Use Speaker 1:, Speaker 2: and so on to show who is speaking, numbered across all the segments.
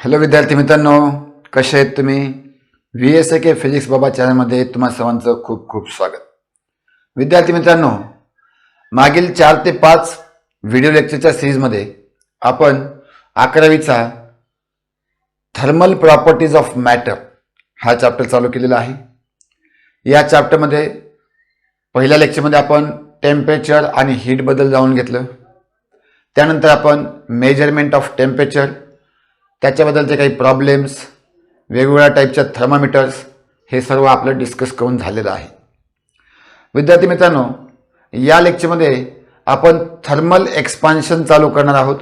Speaker 1: Hello विद्यार्थी मित्रांनो, कसे आहेत तुम्ही? VSAK फिजिक्स बाबा चॅनलमध्ये तुम्हा सर्वांचं खूप खूप स्वागत. विद्यार्थी मित्रांनो, मागील 4 ते 5 व्हिडिओ लेक्चरच्या सिरीजमध्ये आपण 11वीचा थर्मल प्रॉपर्टीज ऑफ मॅटर हा चॅप्टर चालू केलेला आहे. या चॅप्टरमध्ये पहिल्या लेक्चरमध्ये आपण टेम्परेचर आणि हीट बद्दल जाणून घेतलं. त्यानंतर आपण मेजरमेंट ऑफ टेम्परेचर, त्याच्याबद्दलचे काही प्रॉब्लेम्स, वेगवेगळ्या टाईपच्या थर्मामीटर्स हे सर्व आपलं डिस्कस करून झालेलं आहे. विद्यार्थी मित्रांनो, या लेक्चरमध्ये आपण थर्मल एक्सपान्शन चालू करणार आहोत.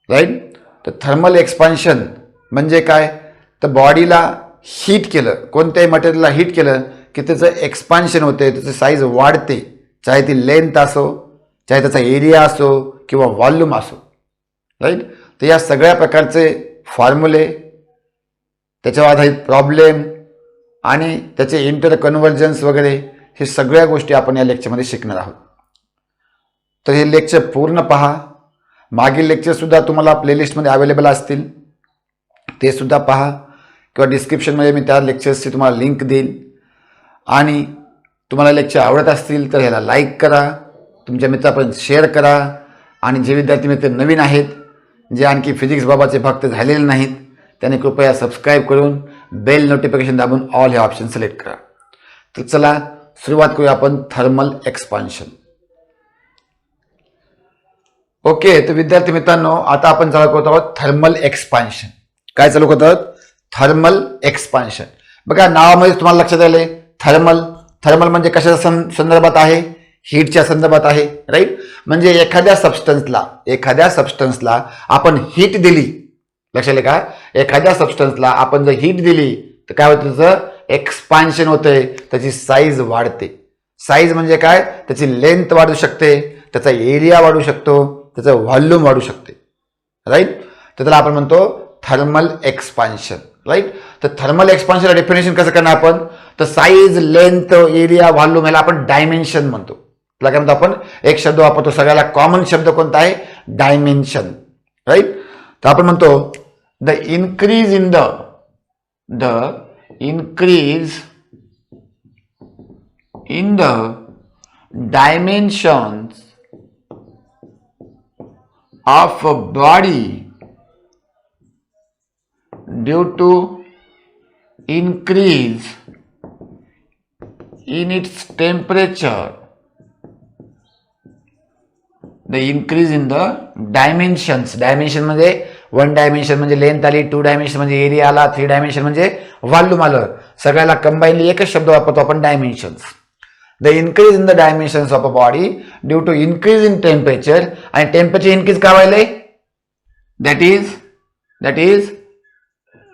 Speaker 1: राईट. तर थर्मल एक्सपान्शन म्हणजे काय? तर बॉडीला हीट केलं, कोणत्याही मटेरियलला हीट केलं की त्याचं एक्सपान्शन होते, त्याचं साईज वाढते, चाहे ती लेंथ असो, चाहे त्याचा एरिया असो किंवा व्हॉल्यूम असो. राईट. तर या सगळ्या प्रकारचे फॉर्म्युले, त्याच्यावर आधारित प्रॉब्लेम आणि त्याचे इंटर कन्व्हर्जन्स वगैरे हे सगळ्या गोष्टी आपण या लेक्चरमध्ये शिकणार आहोत. तर हे लेक्चर पूर्ण पहा. मागील लेक्चरसुद्धा तुम्हाला प्लेलिस्टमध्ये अवेलेबल असतील, ते सुद्धा पहा किंवा डिस्क्रिप्शनमध्ये मी त्या लेक्चर्सची तुम्हाला लिंक देईल. आणि तुम्हाला लेक्चर आवडत असतील तर ह्याला लाईक करा, तुमच्या मित्रापर्यंत शेअर करा. आणि जे विद्यार्थी मित्र नवीन आहेत, जे आणखी फिजिक्स बाबाचे भक्त झालेले नाहीत, त्यांनी कृपया सबस्क्राईब करून बेल नोटिफिकेशन दाबून ऑल हे ऑप्शन सिलेक्ट करा. तर चला सुरुवात करूया आपण थर्मल एक्सपान्शन. ओके. तर विद्यार्थी मित्रांनो, आता आपण चालू करत आहोत थर्मल एक्सपान्शन. काय चालू करत आहोत? Thermal expansion. बघा, नावामध्ये तुम्हाला लक्षात आले, थर्मल. थर्मल म्हणजे कशाच्या संदर्भात आहे? हीटच्या संदर्भात आहे. राईट. म्हणजे एखाद्या सबस्टन्सला आपण हीट दिली, लक्षात आले का? एखाद्या सबस्टन्सला आपण जर हीट दिली तर काय होतं? त्याचं एक्सपान्शन होतंय, त्याची साईज वाढते. साईज म्हणजे काय? त्याची लेंथ वाढू शकते, त्याचा एरिया वाढू शकतो, त्याचं व्हॉल्यूम वाढू शकते. राईट. तर त्याला आपण म्हणतो थर्मल एक्सपान्शन. राईट. तर थर्मल एक्सपान्शन डेफिनेशन कसं करणार आपण? तर साईज, लेंथ, एरिया, व्हॉल्यूम याला आपण डायमेन्शन म्हणतो. त्याला काय म्हणतो आपण? एक शब्द वापरतो, सगळ्याला कॉमन शब्द कोणता आहे? डायमेन्शन. राईट. तर आपण म्हणतो the increase in the dimensions of a body due to increase in its temperature. The increase in the dimensions. Dimension म्हणजे 1 डायमेन्शन म्हणजे लेंथ आली, 2 डायमेन्शन म्हणजे एरिया आला, 3 डायमेन्शन म्हणजे व्हॉल्यूम आलं. सगळ्याला कंबाईनली एकच शब्द वापरतो आपण, dimensions. The increase in the dimensions of a body due to increase in temperature. आणि टेम्परेचर इन्क्रीज का व्हायलंय? That is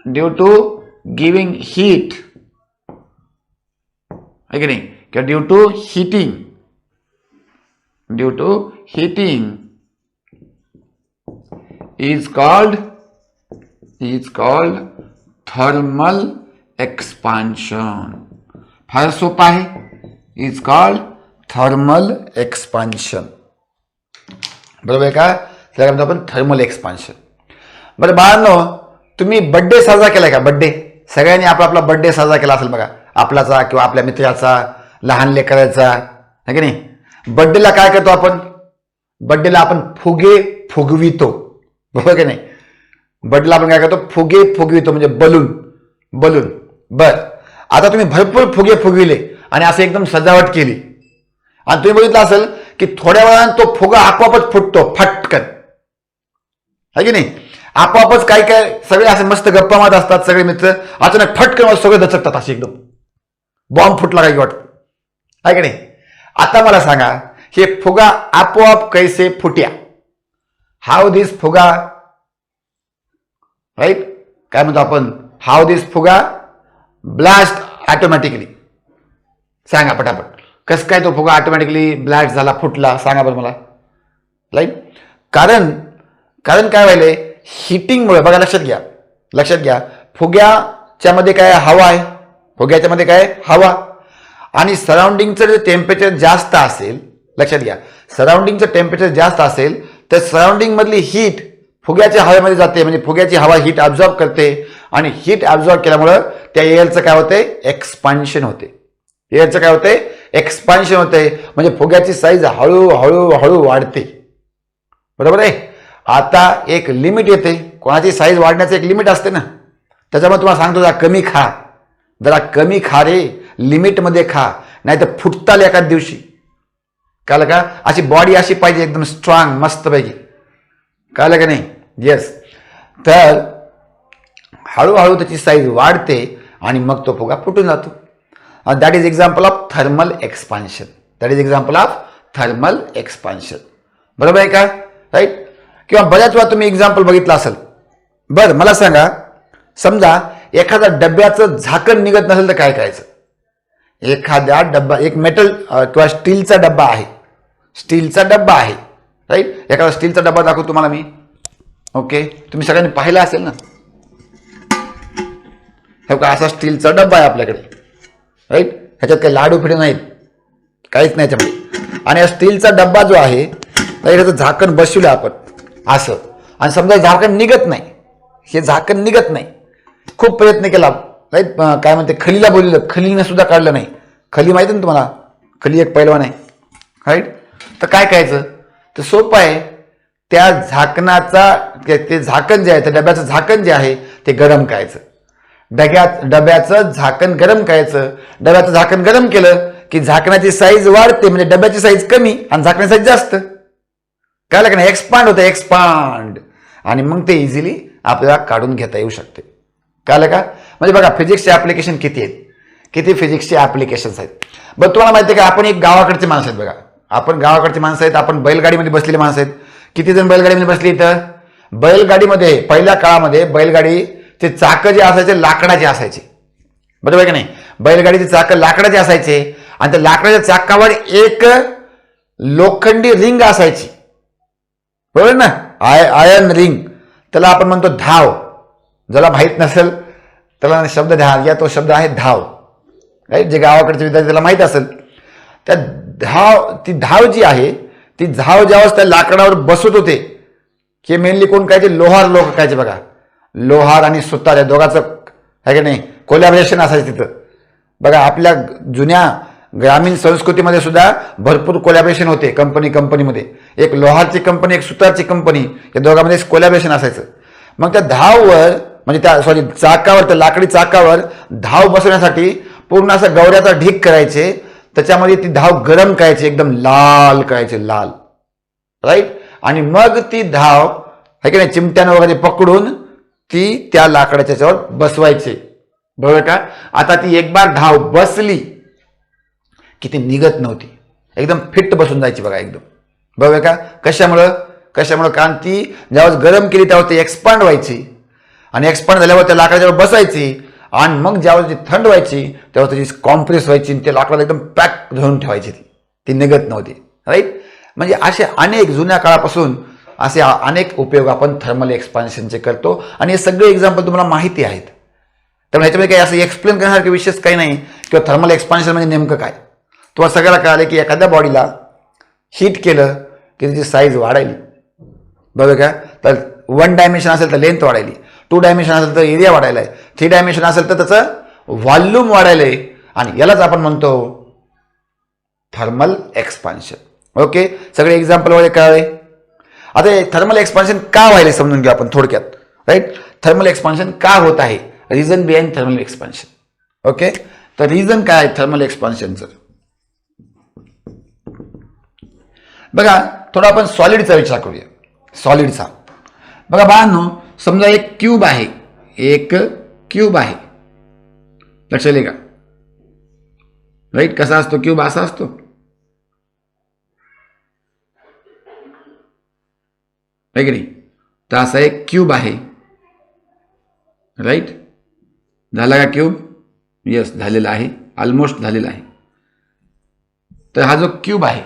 Speaker 1: due to giving heat, है की नाही? किंवा due to heating is called thermal expansion. फार सोपं आहे. is called thermal expansion. बरोबर आहे का? त्याला म्हणतो आपण थर्मल एक्सपान्शन. बरं बाळांनो, तुम्ही बर्थडे साजरा केलाय का? बर्थडे सगळ्यांनी आपला बर्थडे साजरा केला असेल बघा, आपलाचा किंवा आपल्या मित्राचा, लहान लेकराचा, है की नाही? बर्थडेला काय करतो आपण? बर्थडेला आपण फुगे फुगवितो, बरोबर की नाही? बर्थडेला आपण काय करतो? फुगे फुगवितो, म्हणजे बलून. बर, आता तुम्ही भरपूर फुगे फुगविले आणि असं एकदम सजावट केली आणि तुम्ही बघितलं असेल की थोड्या वेळाने तो फुगा आपोआपच फुटतो, फटकन, है की नाही? आपोआपच काय सगळे असे मस्त गप्पा मारत असतात सगळे मित्र, अचानक फटकन सगळे दचकतात, असे एकदम बॉम्ब फुटला काही वाटत, आहे की नाही? आता मला सांगा, हे फुगा आपोआप कैसे फुट्या? हाऊ दिस फुगा, राईट, काय म्हणतो आपण? हाऊ दिस फुगा ब्लास्ट ऑटोमॅटिकली. सांगा पटापट, कसं काय तो फुगा ऑटोमॅटिकली ब्लास्ट झाला, फुटला? सांगा बरं मला. राईट. कारण काय व्हायलंय? हिटिंगमुळे. बघा, लक्षात घ्या, फुग्याच्या मध्ये काय? हवा आहे. फुग्याच्या मध्ये काय? हवा. आणि सराउंडिंगचं जे टेम्परेचर जास्त असेल, लक्षात घ्या, सराउंडिंगचं टेम्परेचर जास्त असेल तर सराउंडिंग मधली हीट फुग्याच्या हवेमध्ये जाते, म्हणजे फुग्याची हवा हीट ॲब्झॉर्ब करते आणि हीट ॲब्झॉर्ब केल्यामुळं त्या एअरचं काय होतंय, एक्सपान्शन होते. एअरचं काय होतंय, एक्सपान्शन होते, म्हणजे फुग्याची साईज हळूहळू हळू वाढते. बरोबर आहे. आता एक लिमिट येते, कोणाची साईज वाढण्याचं एक लिमिट असते ना. त्याच्यामुळे तुम्हाला सांगतो जरा कमी खा, जरा कमी खा रे, लिमिटमध्ये खा, नाही तर फुटताल एखाद दिवशी. कळलं का? अशी बॉडी अशी पाहिजे एकदम स्ट्रॉंग मस्तपैकी. कळलं का नाही? येस. तर हळूहळू त्याची साईज वाढते आणि मग तो फुगा फुटून जातो. That is example of thermal expansion. That is example of thermal expansion. बरोबर आहे का? राईट. किंवा बऱ्याच वेळा तुम्ही एक्झाम्पल बघितलं असेल. बरं मला सांगा, समजा एखाद्या डब्याचं झाकण निघत नसेल तर काय करायचं? एखाद्या डब्बा, एक मेटल किंवा स्टीलचा डब्बा आहे, स्टीलचा डब्बा आहे, राईट. एखादा स्टीलचा डब्बा दाखवतो तुम्हाला मी. ओके, तुम्ही सगळ्यांनी पाहिला असेल ना. हे का असा स्टीलचा डब्बा आहे आपल्याकडे, राईट. ह्याच्यात काही लाडू फिडे नाहीत, काहीच नाही त्याच्यामध्ये. आणि हा स्टीलचा डब्बा जो आहे, ह्याचं झाकण बसवलं आपण असं, आणि समजा झाकण निघत नाही, हे झाकण निघत नाही. खूप प्रयत्न केला, राईट. काय म्हणते, खलीला बोललेलं, खलीनं सुद्धा काढलं नाही. खली माहिती ना तुम्हाला, खली एक पैलवान आहे, राईट. तर काय करायचं? तर सोपं आहे. त्या झाकणाचा, ते झाकण जे आहे, त्या डब्याचं झाकण जे आहे ते गरम करायचं. डब्याचं झाकण गरम करायचं. डब्याचं झाकण गरम केलं की झाकणाची साईज वाढते, म्हणजे डब्याची साईज कमी आणि झाकणाची साईज जास्त. कळलं का नाही? एक्सपांड होतं, एक्सपांड. आणि मग ते इझिली आपल्याला काढून घेता येऊ शकते. कळलं का? म्हणजे बघा फिजिक्सचे ऍप्लिकेशन किती आहेत, किती फिजिक्सचे ऍप्लिकेशन्स आहेत. बरं तुम्हाला माहिती आहे का, आपण एक गावाकडचे माणसं आहेत. बघा आपण गावाकडची माणसं आहेत, आपण बैलगाडीमध्ये बसलेले माणसं आहेत. किती जण बैलगाडीमध्ये बसले इथं? बैलगाडीमध्ये पहिल्या काळामध्ये बैलगाडीचे चाकं जे असायचे लाकडाचे असायचे. बरोबर की नाही? बैलगाडीचे चाकं लाकडाचे असायचे आणि त्या लाकडाच्या चाकावर एक लोखंडी रिंग असायची. बरोबर ना? Iron ring. त्याला आपण म्हणतो धाव. ज्याला माहीत नसेल त्याला शब्द द्या, या तो शब्द आहे धाव, राईट. जे गावाकडचे विद्यार्थी त्याला माहीत असेल. त्या ती धाव जी आहे, ती धाव ज्यावेळेस त्या लाकडावर बसत होते, हे मेनली कोण कायचे? लोहार लोक कायचे. बघा लोहार आणि सुतार या दोघांचं आहे की नाही कोलॅबरेशन असायचं तिथं. बघा आपल्या जुन्या ग्रामीण संस्कृतीमध्ये सुद्धा भरपूर कोलॅबरेशन होते कंपनीमध्ये. एक लोहारची कंपनी, एक सुतारची कंपनी, या दोघांमध्ये कोलॅबरेशन असायचं. मग त्या धाववर, म्हणजे त्या चाकावर, त्या लाकडी चाकावर धाव बसवण्यासाठी पूर्ण असा गवऱ्याचा ढीक करायचे. त्याच्यामध्ये ती धाव गरम करायची, एकदम लाल करायचे, लाल, राईट. आणि मग ती धाव आहे की नाही चिमट्यानं वगैरे पकडून ती त्या लाकडाच्या याच्यावर बसवायचे. बरोबर का? आता ती एक बार धाव बसली की ती निघत नव्हती, एकदम फिट बसून जायची. बघा एकदम. बरोबर का? कशामुळं? कारण ती ज्यावेळेस गरम केली त्यावेळेस ती एक्सपांड व्हायची, आणि एक्सपांड झाल्यावर त्या लाकडाच्यावर बसायची, आणि मग ज्यावेळेस ती थंड व्हायची तेव्हा त्याची कॉम्प्रेस व्हायची आणि ते लाकडाला एकदम पॅक धरून ठेवायची, ती निघत नव्हती, राईट. म्हणजे असे अनेक जुन्या काळापासून असे अनेक उपयोग आपण थर्मल एक्सपान्शनचे करतो, आणि हे सगळे एक्झाम्पल तुम्हाला माहिती आहेत. त्यामुळे ह्याच्यामध्ये काही असं एक्सप्लेन करण्यासारखं विशेष काही नाही. किंवा थर्मल एक्सपान्शन म्हणजे नेमकं काय तुम्हाला सगळ्याला कळालं की एखाद्या बॉडीला हीट केलं की त्याची साईज वाढायली. बरोबर का? तर 1 डायमेन्शन असेल तर लेंथ वाढायली, 2 डायमेन्शन असेल तर एरिया वाढायला आहे, 3 डायमेन्शन असेल तर त्याचं व्हॉल्यूम वाढायला आहे, आणि यालाच आपण म्हणतो थर्मल एक्सपान्शन. ओके, सगळे एक्झाम्पल वगैरे कळले. आता थर्मल एक्सपान्शन का व्हायला समजून घेऊ आपण थोडक्यात, राईट. थर्मल एक्सपान्शन का होत आहे, reason behind thermal expansion. Okay, तर रिझन काय आहे थर्मल एक्सपान्शनचं? बघा थोडा आपण सॉलिडचा विचार करूया. सॉलिडचा बघा बाळांनो, समजा एक क्यूब आहे, एक क्यूब आहे, लक्षात आले का? राईट. कसा असतो क्यूब? असा असतो. आहे की नाही? तर असा एक क्यूब आहे, राईट. झाला का क्यूब? यस, झालेला आहे, ऑलमोस्ट झालेला आहे. तर हा जो क्यूब आहे,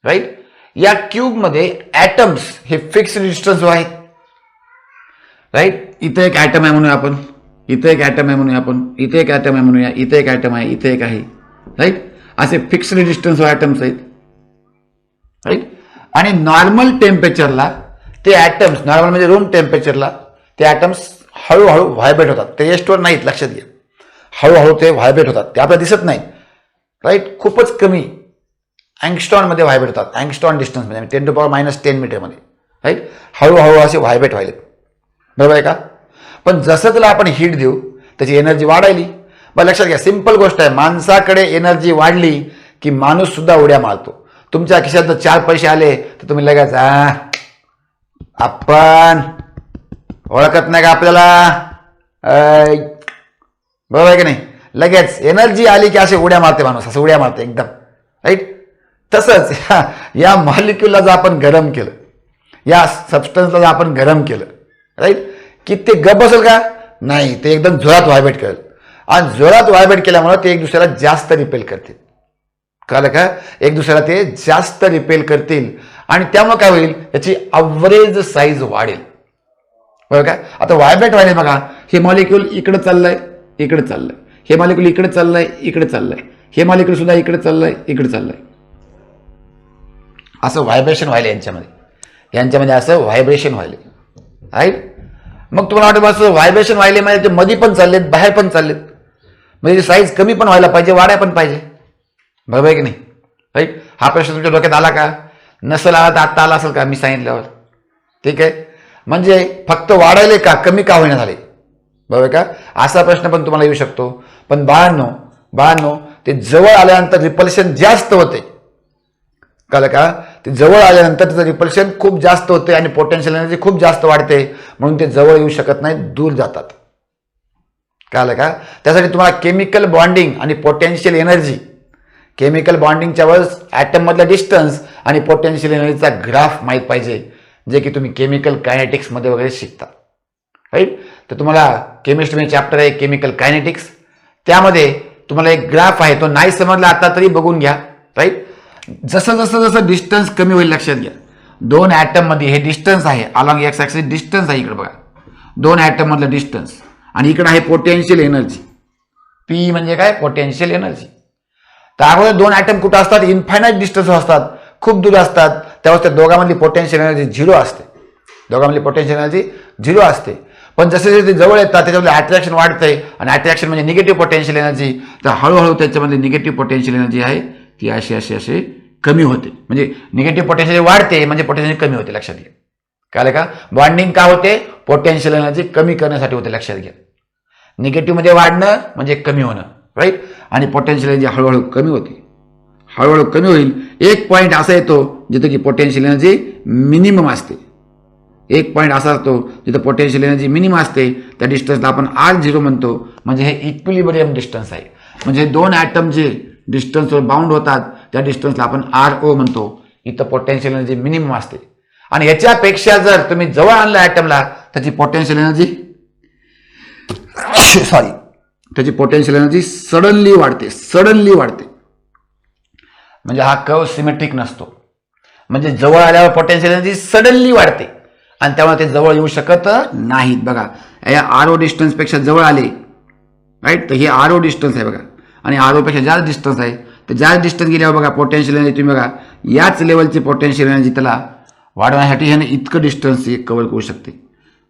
Speaker 1: राईट, या क्यूब मध्ये ऍटम्स हे फिक्स डिस्टन्स आहेत, राईट. इथे एक ऍटम आहे म्हणूया आपण, इथे एक ऍटम आहे म्हणूया आपण, इथे एक ऍटम आहे म्हणूया, इथे एक ऍटम आहे, इथे एक आहे, राईट. असे फिक्स्ड डिस्टन्स ऍटम्स आहेत, राईट. आणि नॉर्मल टेम्परेचरला ते ॲटम्स नॉर्मल म्हणजे रूम टेम्परेचरला ते ॲटम्स हळूहळू व्हायब्रेट होतात. ते रेस्टवर नाहीत, लक्षात घ्या. हळूहळू ते व्हायब्रेट होतात. ते आपल्याला दिसत नाही, राईट. खूपच कमी अँगस्ट्रॉनमध्ये व्हायब्रेट होतात. अँगस्ट्रॉन डिस्टन्समध्ये 10⁻⁻10 मीटरमध्ये, राईट. हळूहळू असे व्हायब्रेट व्हायले, बरोबर आहे का. पण जसं त्याला आपण हीट देऊ त्याची एनर्जी वाढायली. बरं लक्षात घ्या, सिंपल गोष्ट आहे. माणसाकडे एनर्जी वाढली की माणूस सुद्धा उड्या मारतो. तुमच्या खिशात जर 4 पैसे आले तर तुम्ही लगेच आपण ओळखत नाही का आपल्याला, बरोबर आहे की नाही. लगेच एनर्जी आली की असे उड्या मारते माणूस, असं उड्या मारते एकदम, राईट. तसंच या मॉलिक्यूलला जर आपण गरम केलं, या सबस्टन्सला जर आपण गरम केलं, राईट, की ते गप बसेल का? नाही, ते एकदम जोरात व्हायब्रेट करेल. आणि जोरात व्हायब्रेट केल्यामुळे ते एक दुसऱ्याला जास्त रिपेल करतील. कळलं का? एक दुसऱ्याला ते जास्त रिपेल करतील आणि त्यामुळे काय होईल, याची अवरेज साईज वाढेल, बरोबर का. आता व्हायब्रेट व्हायला बघा, हे मॉलिक्यूल इकडे चाललंय, इकडे चाललंय, हे मॉलिक्यूल इकडे चाललंय, इकडे चाललंय, हे मॉलिक्यूल सुद्धा इकडे चाललंय, इकडे चाललंय. असं व्हायब्रेशन व्हायला यांच्यामध्ये असं व्हायब्रेशन व्हायले, राईट. मग तुम्हाला वाटतं असं व्हायब्रेशन व्हायले म्हणजे ते मध्ये पण चाललेत, बाहेर पण चाललेत, म्हणजे साईज कमी पण व्हायला पाहिजे, वाढायला पण पाहिजे, बरोबर आहे की नाही, राईट. हा प्रश्न तुमच्या डोक्यात आला का? नसेल आला तर आत्ता आला असेल का मी सांगितल्यावर, ठीक आहे. म्हणजे फक्त वाढायले का, कमी का होईना झाले, बरोबर का. असा प्रश्न पण तुम्हाला येऊ शकतो. पण बाळांनो ते जवळ आल्यानंतर रिपल्शन जास्त होते, कळलं का. ते जवळ आल्यानंतर त्याचं रिपल्शन खूप जास्त होते आणि पोटेन्शियल एनर्जी खूप जास्त वाढते, म्हणून ते जवळ येऊ शकत नाही, दूर जातात, कळलं का. त्यासाठी तुम्हाला केमिकल बॉन्डिंग आणि पोटेन्शियल एनर्जी, केमिकल बॉन्डिंगच्या वेळेस ॲटम मधलं डिस्टन्स आणि पोटेन्शियल एनर्जीचा ग्राफ माहीत पाहिजे, जे की तुम्ही केमिकल कायनेटिक्समध्ये वगैरे शिकता, राईट. तर तुम्हाला केमिस्ट्रीमध्ये चॅप्टर आहे केमिकल कायनेटिक्स, त्यामध्ये तुम्हाला एक ग्राफ आहे, तो नाही समजला आता तरी बघून घ्या, राईट. जसं डिस्टन्स कमी होईल, लक्षात घ्या. 2 ॲटम मध्ये हे डिस्टन्स आहे, अलॉंग एक्स ॲक्सिस डिस्टन्स आहे, इकडे बघा 2 ॲटम मधलं डिस्टन्स, आणि इकडे आहे पोटेन्शियल एनर्जी. पी म्हणजे काय? Potential energy. तर अगोदर 2 ॲटम कुठं असतात? इन्फायनाईट डिस्टन्स असतात, खूप दूर असतात. त्यावेळेस त्या दोघांमधली पोटेन्शियल एनर्जी 0 असते, दोघांमधली पोटेन्शियल एनर्जी 0 असते. पण जसे जसे जवळ येतात त्याच्यामध्ये अट्रॅक्शन वाढतंय, आणि अट्रॅक्शन म्हणजे निगेटिव्ह पोटेन्शियल एनर्जी. तर हळूहळू त्याच्यामध्ये निगेटिव्ह पोटेन्शियल एनर्जी आहे ती अशी कमी होते. म्हणजे निगेटिव्ह पोटेन्शियल वाढते म्हणजे पोटेन्शियल कमी होते, लक्षात घ्या, कळलं का. बॉन्डिंग का होते? पोटेन्शियल एनर्जी कमी करण्यासाठी होते, लक्षात घ्या. निगेटिव्ह मध्ये वाढणं म्हणजे कमी होणं, राईट. आणि पोटेन्शियल एनर्जी हळूहळू कमी होते, हळूहळू कमी होईल. एक पॉईंट असा येतो जिथे की पोटेन्शियल एनर्जी मिनिमम असते. एक पॉईंट असा असतो जिथे पोटेन्शियल एनर्जी मिनिमम असते, त्या डिस्टन्सला आपण R0 म्हणतो. म्हणजे हे इक्विलिब्रियम डिस्टन्स आहे. म्हणजे 2 ॲटम जे डिस्टन्सवर बाउंड होतात त्या डिस्टन्सला आपण RO म्हणतो. इथं पोटेन्शियल एनर्जी मिनिमम असते, आणि याच्यापेक्षा जर तुम्ही जवळ आणलं ॲटमला त्याची पोटेन्शियल एनर्जी सडनली वाढते. म्हणजे हा कर्व सिमेट्रिक नसतो. म्हणजे जवळ आल्यावर पोटेन्शियल एनर्जी सडनली वाढते आणि त्यामुळे ते जवळ येऊ शकत नाहीत. बघा, या RO डिस्टन्स पेक्षा जवळ आले, राईट. तर हे RO डिस्टन्स आहे बघा, आणि RO पेक्षा जास्त डिस्टन्स आहे. तर जास्त डिस्टन्स गेल्यावर बघा पोटेन्शियल एनर्जी तुम्ही बघा याच लेवलची पोटेन्शियल एनर्जी त्याला वाढवण्यासाठी ह्याने इतकं डिस्टन्स कव्हर करू शकते.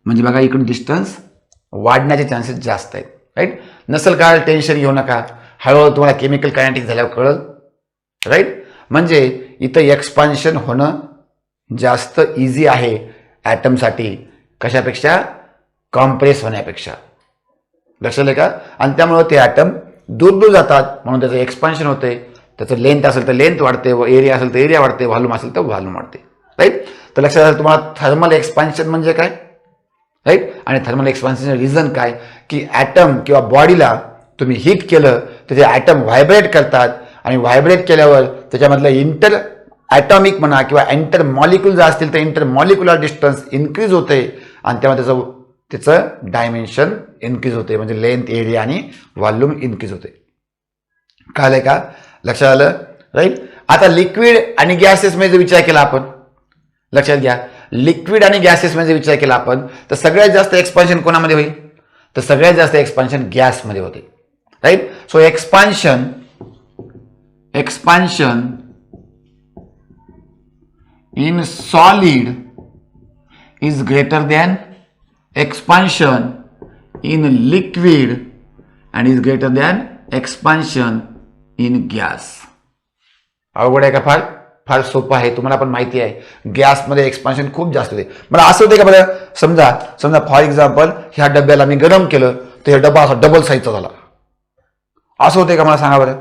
Speaker 1: म्हणजे बघा इकडे डिस्टन्स वाढण्याचे चान्सेस जास्त आहेत, राईट. नसेल का टेन्शन घेऊ नका, हळूहळू तुम्हाला केमिकल कायनेटिक्स झाल्यावर कळल, राईट. म्हणजे इथं एक्सपान्शन होणं जास्त इझी आहे ॲटमसाठी, कशापेक्षा? कॉम्प्रेस होण्यापेक्षा, लक्षात आलं का. आणि त्यामुळे ते ॲटम दूर जातात, म्हणून त्याचं एक्सपान्शन होते. त्याचं लेंथ असेल तर लेंथ वाढते, व एरिया असेल तर एरिया वाढते, व्हॉल्यूम असेल तर व्हॉल्यूम वाढते, राईट. तर लक्षात आलं तुम्हाला थर्मल एक्सपान्शन म्हणजे काय, राईट. आणि थर्मल एक्सपान्शनचं रिझन काय, की ॲटम किंवा बॉडीला तुम्ही हीट केलं तर ते ॲटम व्हायब्रेट करतात, आणि व्हायब्रेट केल्यावर त्याच्यामधलं इंटर ॲटॉमिक म्हणा किंवा इंटर मॉलिक्यूल जर असतील तर इंटर मॉलिक्युलर डिस्टन्स इन्क्रीज होते, आणि त्यामुळे त्याचं डायमेन्शन इन्क्रीज होते. म्हणजे लेंथ, एरिया आणि व्हॉल्यूम इन्क्रीज होते. कळलंय का? लक्षात आलं, राईट. आता लिक्विड आणि गॅसेसमध्ये विचार केला आपण, लक्षात घ्या, लिक्विड आणि गॅसेसमध्ये विचार केला आपण, तर सगळ्यात जास्त एक्सपान्शन कोणामध्ये होईल? तर सगळ्यात जास्त एक्सपान्शन गॅसमध्ये होते, right. So expansion in solid is greater than expansion in liquid and is greater than expansion in gas. अवघड आहे का? फार फार सोपं आहे, तुम्हाला पण माहिती आहे गॅसमध्ये एक्सपान्शन खूप जास्त होते. मला असं होते का बरं, समजा फॉर एक्झाम्पल ह्या डब्याला मी गरम केलं तर हा डबा असा डबल साईजचा झाला, असं होते का? मला सांगा बरं.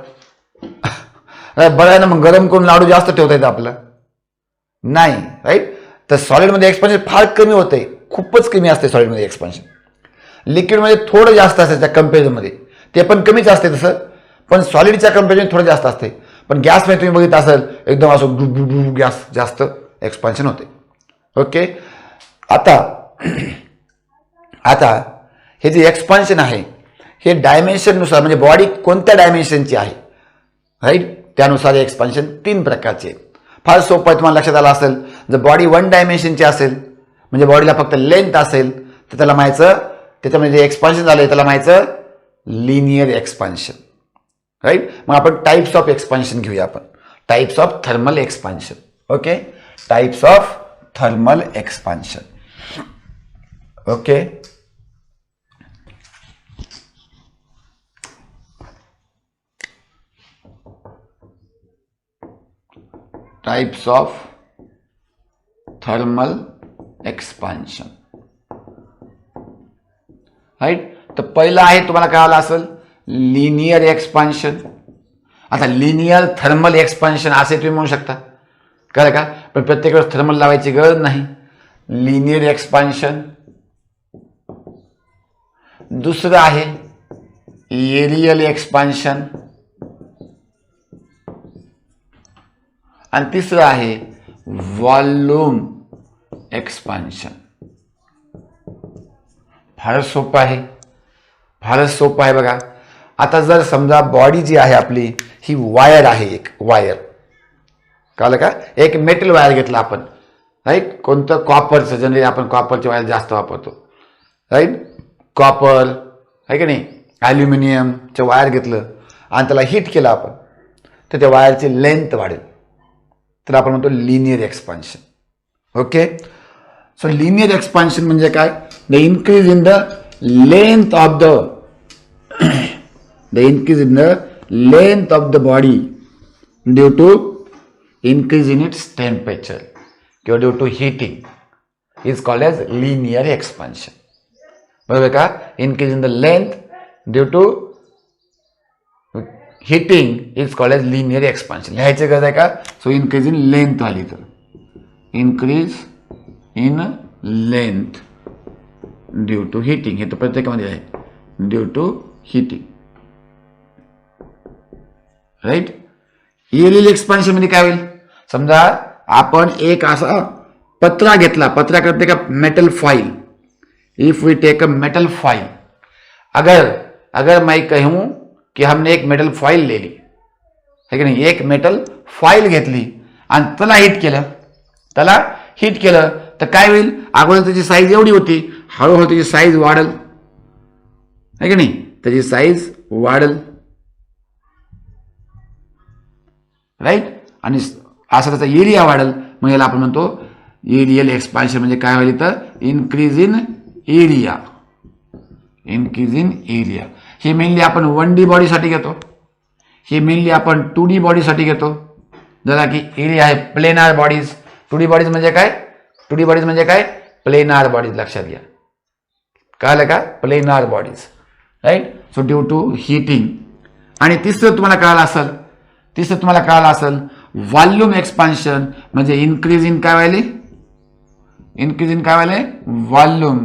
Speaker 1: बरं आहे ना, मग गरम करून लाडू जास्त ठेवता येतं आपलं नाही, राईट? तर सॉलिडमध्ये एक्सपान्शन फार कमी होते, खूपच कमी असते सॉलिडमध्ये एक्सपान्शन. लिक्विडमध्ये थोडं जास्त असते त्या कम्पॅरिझनमध्ये, ते पण कमीच असते तसं, पण सॉलिडच्या कम्पॅरिझन थोडं जास्त असते. पण गॅसमध्ये तुम्ही बघितलं असेल एकदम असं गॅस जास्त एक्सपान्शन होते. ओके, आता हे जे एक्सपान्शन आहे हे डायमेन्शननुसार, म्हणजे बॉडी कोणत्या डायमेन्शनची आहे, राईट, त्यानुसार एक्सपान्शन 3 प्रकारचे आहेत. फार सोपं आहे, तुम्हाला लक्षात आलं असेल. जर बॉडी 1 डायमेन्शनची असेल, म्हणजे बॉडीला फक्त लेंथ असेल, तर त्याला म्हणायचं, त्याच्यामध्ये जे एक्सपान्शन झालंय त्याला म्हणायचं लिनियर एक्सपान्शन, राईट. मग आपण टाइप्स ऑफ एक्सपान्शन घेऊया. आपण types of thermal expansion. Okay, types of thermal expansion. Okay, types of thermal expansion, right. तर पहिलं आहे, तुम्हाला कळालं असेल, लिनियर एक्सपान्शन. आता लिनियर थर्मल एक्सपान्शन असे तुम्ही म्हणू शकता, कळलं का? पण प्रत्येक वेळेस थर्मल लावायची गरज नाही. Linear expansion. दुसरं आहे एरियल एक्सपान्शन. आणि तिसरं आहे व्हॉल्यूम एक्सपान्शन. फारच सोपं आहे, फारच सोपं आहे बघा. आता जर समजा बॉडी जी आहे आपली ही वायर आहे, एक वायर, कळलं का? एक मेटल वायर घेतला आपण, राईट. कोणतं? कॉपरचं. जनरली आपण कॉपरचे वायर जास्त वापरतो, राईट. कॉपर आहे की नाही, ॲल्युमिनियमचं वायर घेतलं आणि त्याला हिट केलं आपण, तर त्या वायरची लेंथ वाढेल, तर आपण म्हणतो linear expansion. Okay, so linear expansion म्हणजे काय? The increase in the length of the increase in the length of the body due to increase in its temperature or due to heating is called as linear expansion. बरोबर का? Increase in the length due to heating is called as linear expansion. लिहायची गरज आहे का? So increase in length वाली, तर increase in length due to heating, हे तर प्रत्येकामध्ये आहे, due to heating, right. Areal expansion म्हणजे काय होईल? समजा आपण एक असा पत्रा घेतला, पत्रा करते का metal file. If we take a metal file, अगर मैं कहूं कि हमने एक मेटल फाइल ले ली, है की नाही, एक मेटल फाइल घेतली आणि त्याला हिट केलं, तर काय होईल? अगोदर त्याची साईज एवढी होती, हळूहळू त्याची साईज वाढेल, है की नाही, त्याची साईज वाढेल, राईट. आणि असा त्याचा एरिया वाढेल, मग याला आपण म्हणतो एरियल एक्सपान्शन. म्हणजे काय होईल? तर increase in area, increase in area. हे मेनली आपण 1D बॉडीसाठी घेतो, हे मेनली आपण 2D बॉडीसाठी घेतो. जरा की एरिया आहे प्लेनार बॉडीज. 2D बॉडीज म्हणजे काय? 2D बॉडीज म्हणजे काय? प्लेनार बॉडीज, लक्षात घ्या, कळलं का? Planar bodies, right. So due to heating. आणि तिसरं तुम्हाला कळालं असेल व्हॉल्यूम एक्सपान्शन. म्हणजे इन्क्रीज इन काय व्हायले? इन्क्रीज इन काय व्हायले? व्हॉल्यूम,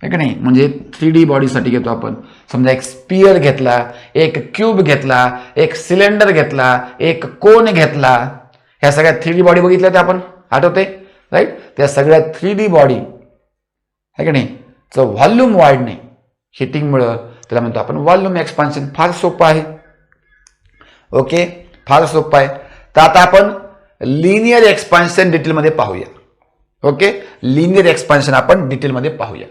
Speaker 1: आहे का नाही. म्हणजे 3D बॉडीसाठी घेतो आपण. समजा एक स्पियर घेतला, एक क्यूब घेतला, एक सिलेंडर घेतला, एक कोन घेतला, ह्या सगळ्या 3D बॉडी बघितल्या त्या आपण, आठवते, राईट. त्या सगळ्या 3D बॉडी, आहे का नाही, चं व्हॉल्यूम वाढणे हिटिंगमुळं, त्याला म्हणतो आपण व्हॉल्यूम एक्सपान्शन. फार सोपं आहे. ओके, फार सोपं आहे. तर आता आपण लिनियर एक्सपान्शन डिटेलमध्ये पाहूया. ओके, लिनियर एक्सपान्शन आपण डिटेलमध्ये पाहूया.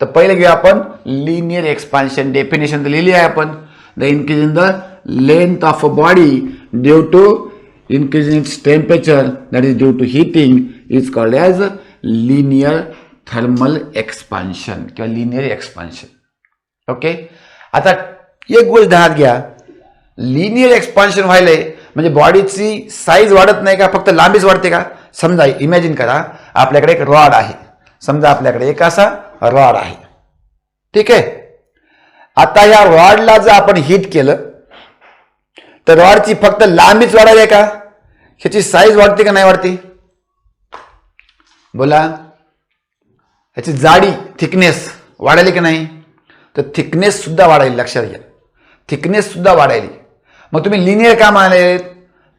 Speaker 1: तर पहिले घेऊया आपण लिनियर एक्सपान्शन. डेफिनेशन तर लिहिली आहे आपण. The increase in the length of a body due to increase in its temperature, that is due to heating, is called as linear thermal expansion किंवा लिनियर एक्सपान्शन. ओके, आता एक गोष्ट ध्यानात घ्या, लिनियर एक्सपान्शन व्हायलंय म्हणजे बॉडीची साईज वाढत नाही का, फक्त लांबीच वाढते का. समजा इमॅजिन करा आपल्याकडे एक रॉड आहे, समजा आपल्याकडे एक असा रॉड आहे, ठीक आहे. आता या रॉडला जर आपण हिट केलं तर रॉडची फक्त लांबीच वाढायला का, ह्याची साईज वाढते का नाही वाढते, बोला. ह्याची जाडी थिकनेस वाढायली की नाही, तर थिकनेस सुद्धा वाढायली, लक्षात घ्या, थिकनेस सुद्धा वाढायली. मग तुम्ही लिनियर का म्हणाले,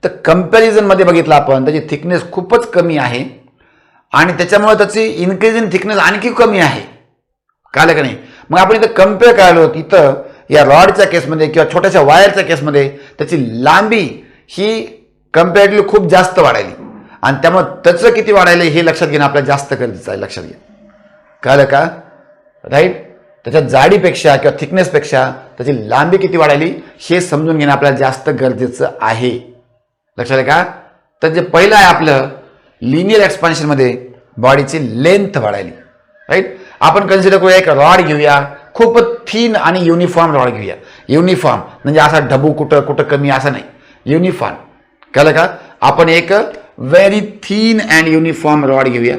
Speaker 1: तर कंपॅरिझन मध्ये बघितलं आपण त्याची थिकनेस खूपच कमी आहे आणि त्याच्यामुळे त्याची इन्क्रीज इन थिकनेस आणखी कमी आहे, कळलं का नाही. मग आपण इथं कम्पेअर करायलो, इथं या रॉडच्या केसमध्ये किंवा छोट्याशा वायरच्या केसमध्ये त्याची लांबी ही कम्पॅरेटिव्हली खूप जास्त वाढायली आणि त्यामुळे त्याचं किती वाढायला हे लक्षात घेणं आपल्याला जास्त गरजेचं आहे, लक्षात घ्या, कळलं का, राईट. त्याच्या जाडीपेक्षा किंवा थिकनेसपेक्षा त्याची लांबी किती वाढायली हे समजून घेणं आपल्याला जास्त गरजेचं आहे, लक्षात आहे का. तर जे पहिलं आहे आपलं लिनियर एक्सपान्शनमध्ये बॉडीची लेंथ वाढायली, राईट. आपण कन्सिडर करूया एक रॉड घेऊया, खूप थिन आणि युनिफॉर्म रॉड घेऊया. युनिफॉर्म म्हणजे असा ढबू कुठं कुठं कमी असं नाही, युनिफॉर्म, कळलं का. आपण एक very thin and uniform rod घेऊया.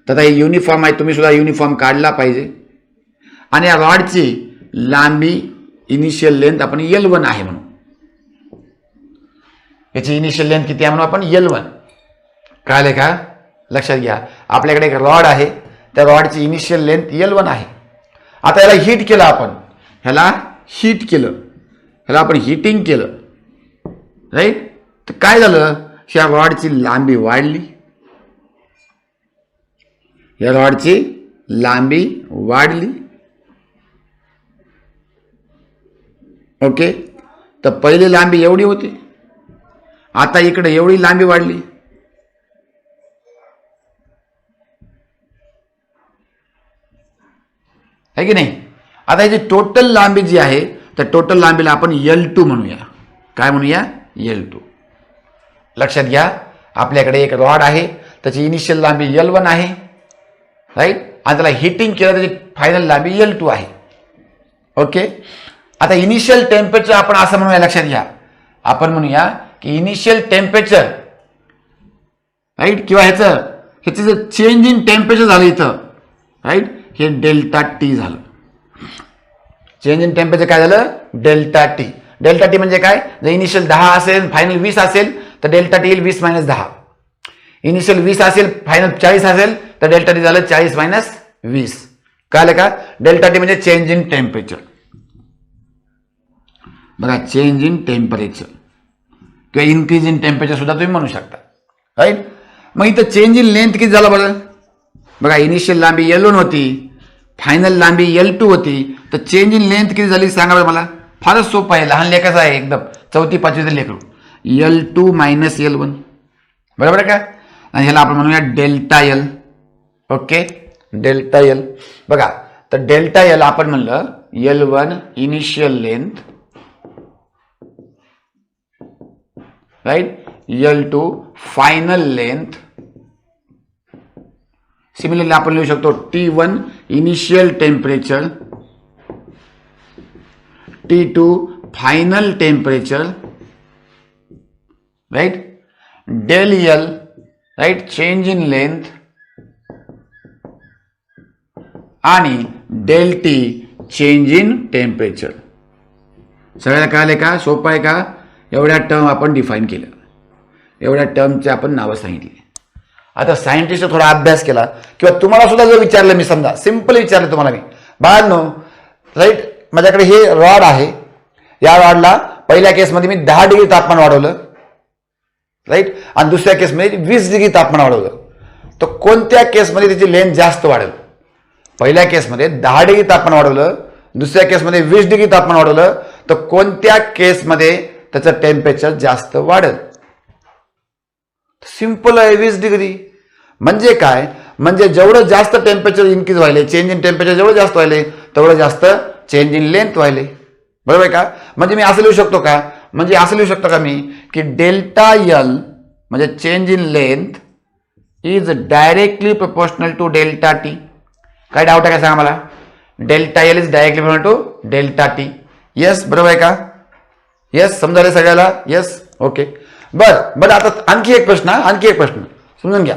Speaker 1: तर हे युनिफॉर्म आहे, तुम्ही सुद्धा युनिफॉर्म काढला पाहिजे. आणि या रॉडची लांबी इनिशियल लेंथ आपण L1 आहे म्हणून, याची इनिशियल लेंथ किती आहे म्हणून आपण L1, कळले का, लक्षात घ्या. आपल्याकडे एक रॉड आहे, त्या रॉडची इनिशियल लेंथ L1 आहे. आता याला हीट केलं आपण, ह्याला हीट केलं, ह्याला आपण हीटिंग केलं, राईट. तर काय झालं, ह्या रॉडची लांबी वाढली, या रॉडची लांबी वाढली. ओके, तर पहिली लांबी एवढी होती, आता इकडे एवढी लांबी वाढली. आहे की नाही. आता ह्याची टोटल लांबी जी आहे तर टोटल लांबीला आपण L2 म्हणूया. काय म्हणूया, L2. लक्षात घ्या, आपल्याकडे एक रॉड आहे, त्याची इनिशियल लांबी L1 आहे, राईट. आणि त्याला हिटिंग केलं त्याची फायनल लांबी L2 आहे. ओके, आता इनिशियल टेम्परेचर आपण असं म्हणूया, लक्षात घ्या, आपण म्हणूया की इनिशियल टेम्परेचर, राईट, किंवा ह्याचं जे चेंज इन टेम्परेचर झालं इथं, राईट, हे डेल्टा टी झालं. चेंज इन टेम्परेचर काय झालं, डेल्टा टी. डेल्टा टी म्हणजे काय, जर इनिशियल 10 असेल फायनल 20 असेल तर डेल्टा टी येईल 20 - 10. इनिशियल 20 असेल फायनल 40 असेल तर डेल्टा टी झालं 40 - 20. कळलं का. डेल्टा टी म्हणजे चेंज इन टेम्परेचर. बघा, चेंज इन टेम्परेचर किंवा इन्क्रीज इन टेम्परेचर सुद्धा तुम्ही म्हणू शकता, राईट. मग इथं चेंज इन लेंथ किती झालं बरं, बघा, इनिशियल लांबी L1 होती, फायनल लांबी L2 होती, तर चेंज इन लेंथ किती झाली सांगा बरं मला. फारच सोपं आहे, लहान लेखाचं आहे एकदम, 4थी 5वीचं लेकरू. L2 - L1, बरोबर आहे का. आणि ह्याला आपण म्हणूया delta L. Okay, delta L. बघा, तर डेल्टा L आपण म्हणलं L1 initial length, right, L2 final length. Similarly आपण लिहू शकतो T1 initial temperature, T2 final temperature, right. Del L, right, change in length, आणि del T change in temperature. सगळ्याला कळाले का, सोपं आहे का. एवढ्या टर्म आपण डिफाईन केलं, एवढ्या टर्मचे आपण नावं सांगितली. आता सायंटिस्ट थोडा अभ्यास केला किंवा तुम्हाला सुद्धा जर विचारलं, मी समजा सिंपल विचारलं तुम्हाला, मी बाळांनो, राईट, माझ्याकडे हे रॉड आहे, या रॉडला पहिल्या केसमध्ये मी 10 डिग्री तापमान वाढवलं, राईट, आणि दुसऱ्या केसमध्ये 20 डिग्री तापमान वाढवलं, तर कोणत्या केसमध्ये त्याची लेंथ जास्त वाढेल. पहिल्या केसमध्ये 10 डिग्री तापमान वाढवलं, दुसऱ्या केसमध्ये 20 डिग्री तापमान वाढवलं, तर कोणत्या केसमध्ये त्याचं टेम्परेचर जास्त वाढेल. सिंपल आहे, 20 डिग्री. म्हणजे काय, म्हणजे जेवढं जास्त टेम्परेचर इन्क्रीज व्हायले, चेंज इन टेम्परेचर जेवढं जास्त व्हायले तेवढं जास्त चेंज इन लेंथ व्हायले, बरोबर आहे का. म्हणजे मी असं लिहू शकतो का, म्हणजे असं लिहू शकतो का मी की डेल्टा L म्हणजे change in length is directly proportional to delta T. काय डाऊट आहे का सांगा मला. Delta L is directly proportional to delta T. Yes बरोबर आहे का. येस समजायला सगळ्याला. Yes okay. बरं आता आणखी एक प्रश्न समजून घ्या.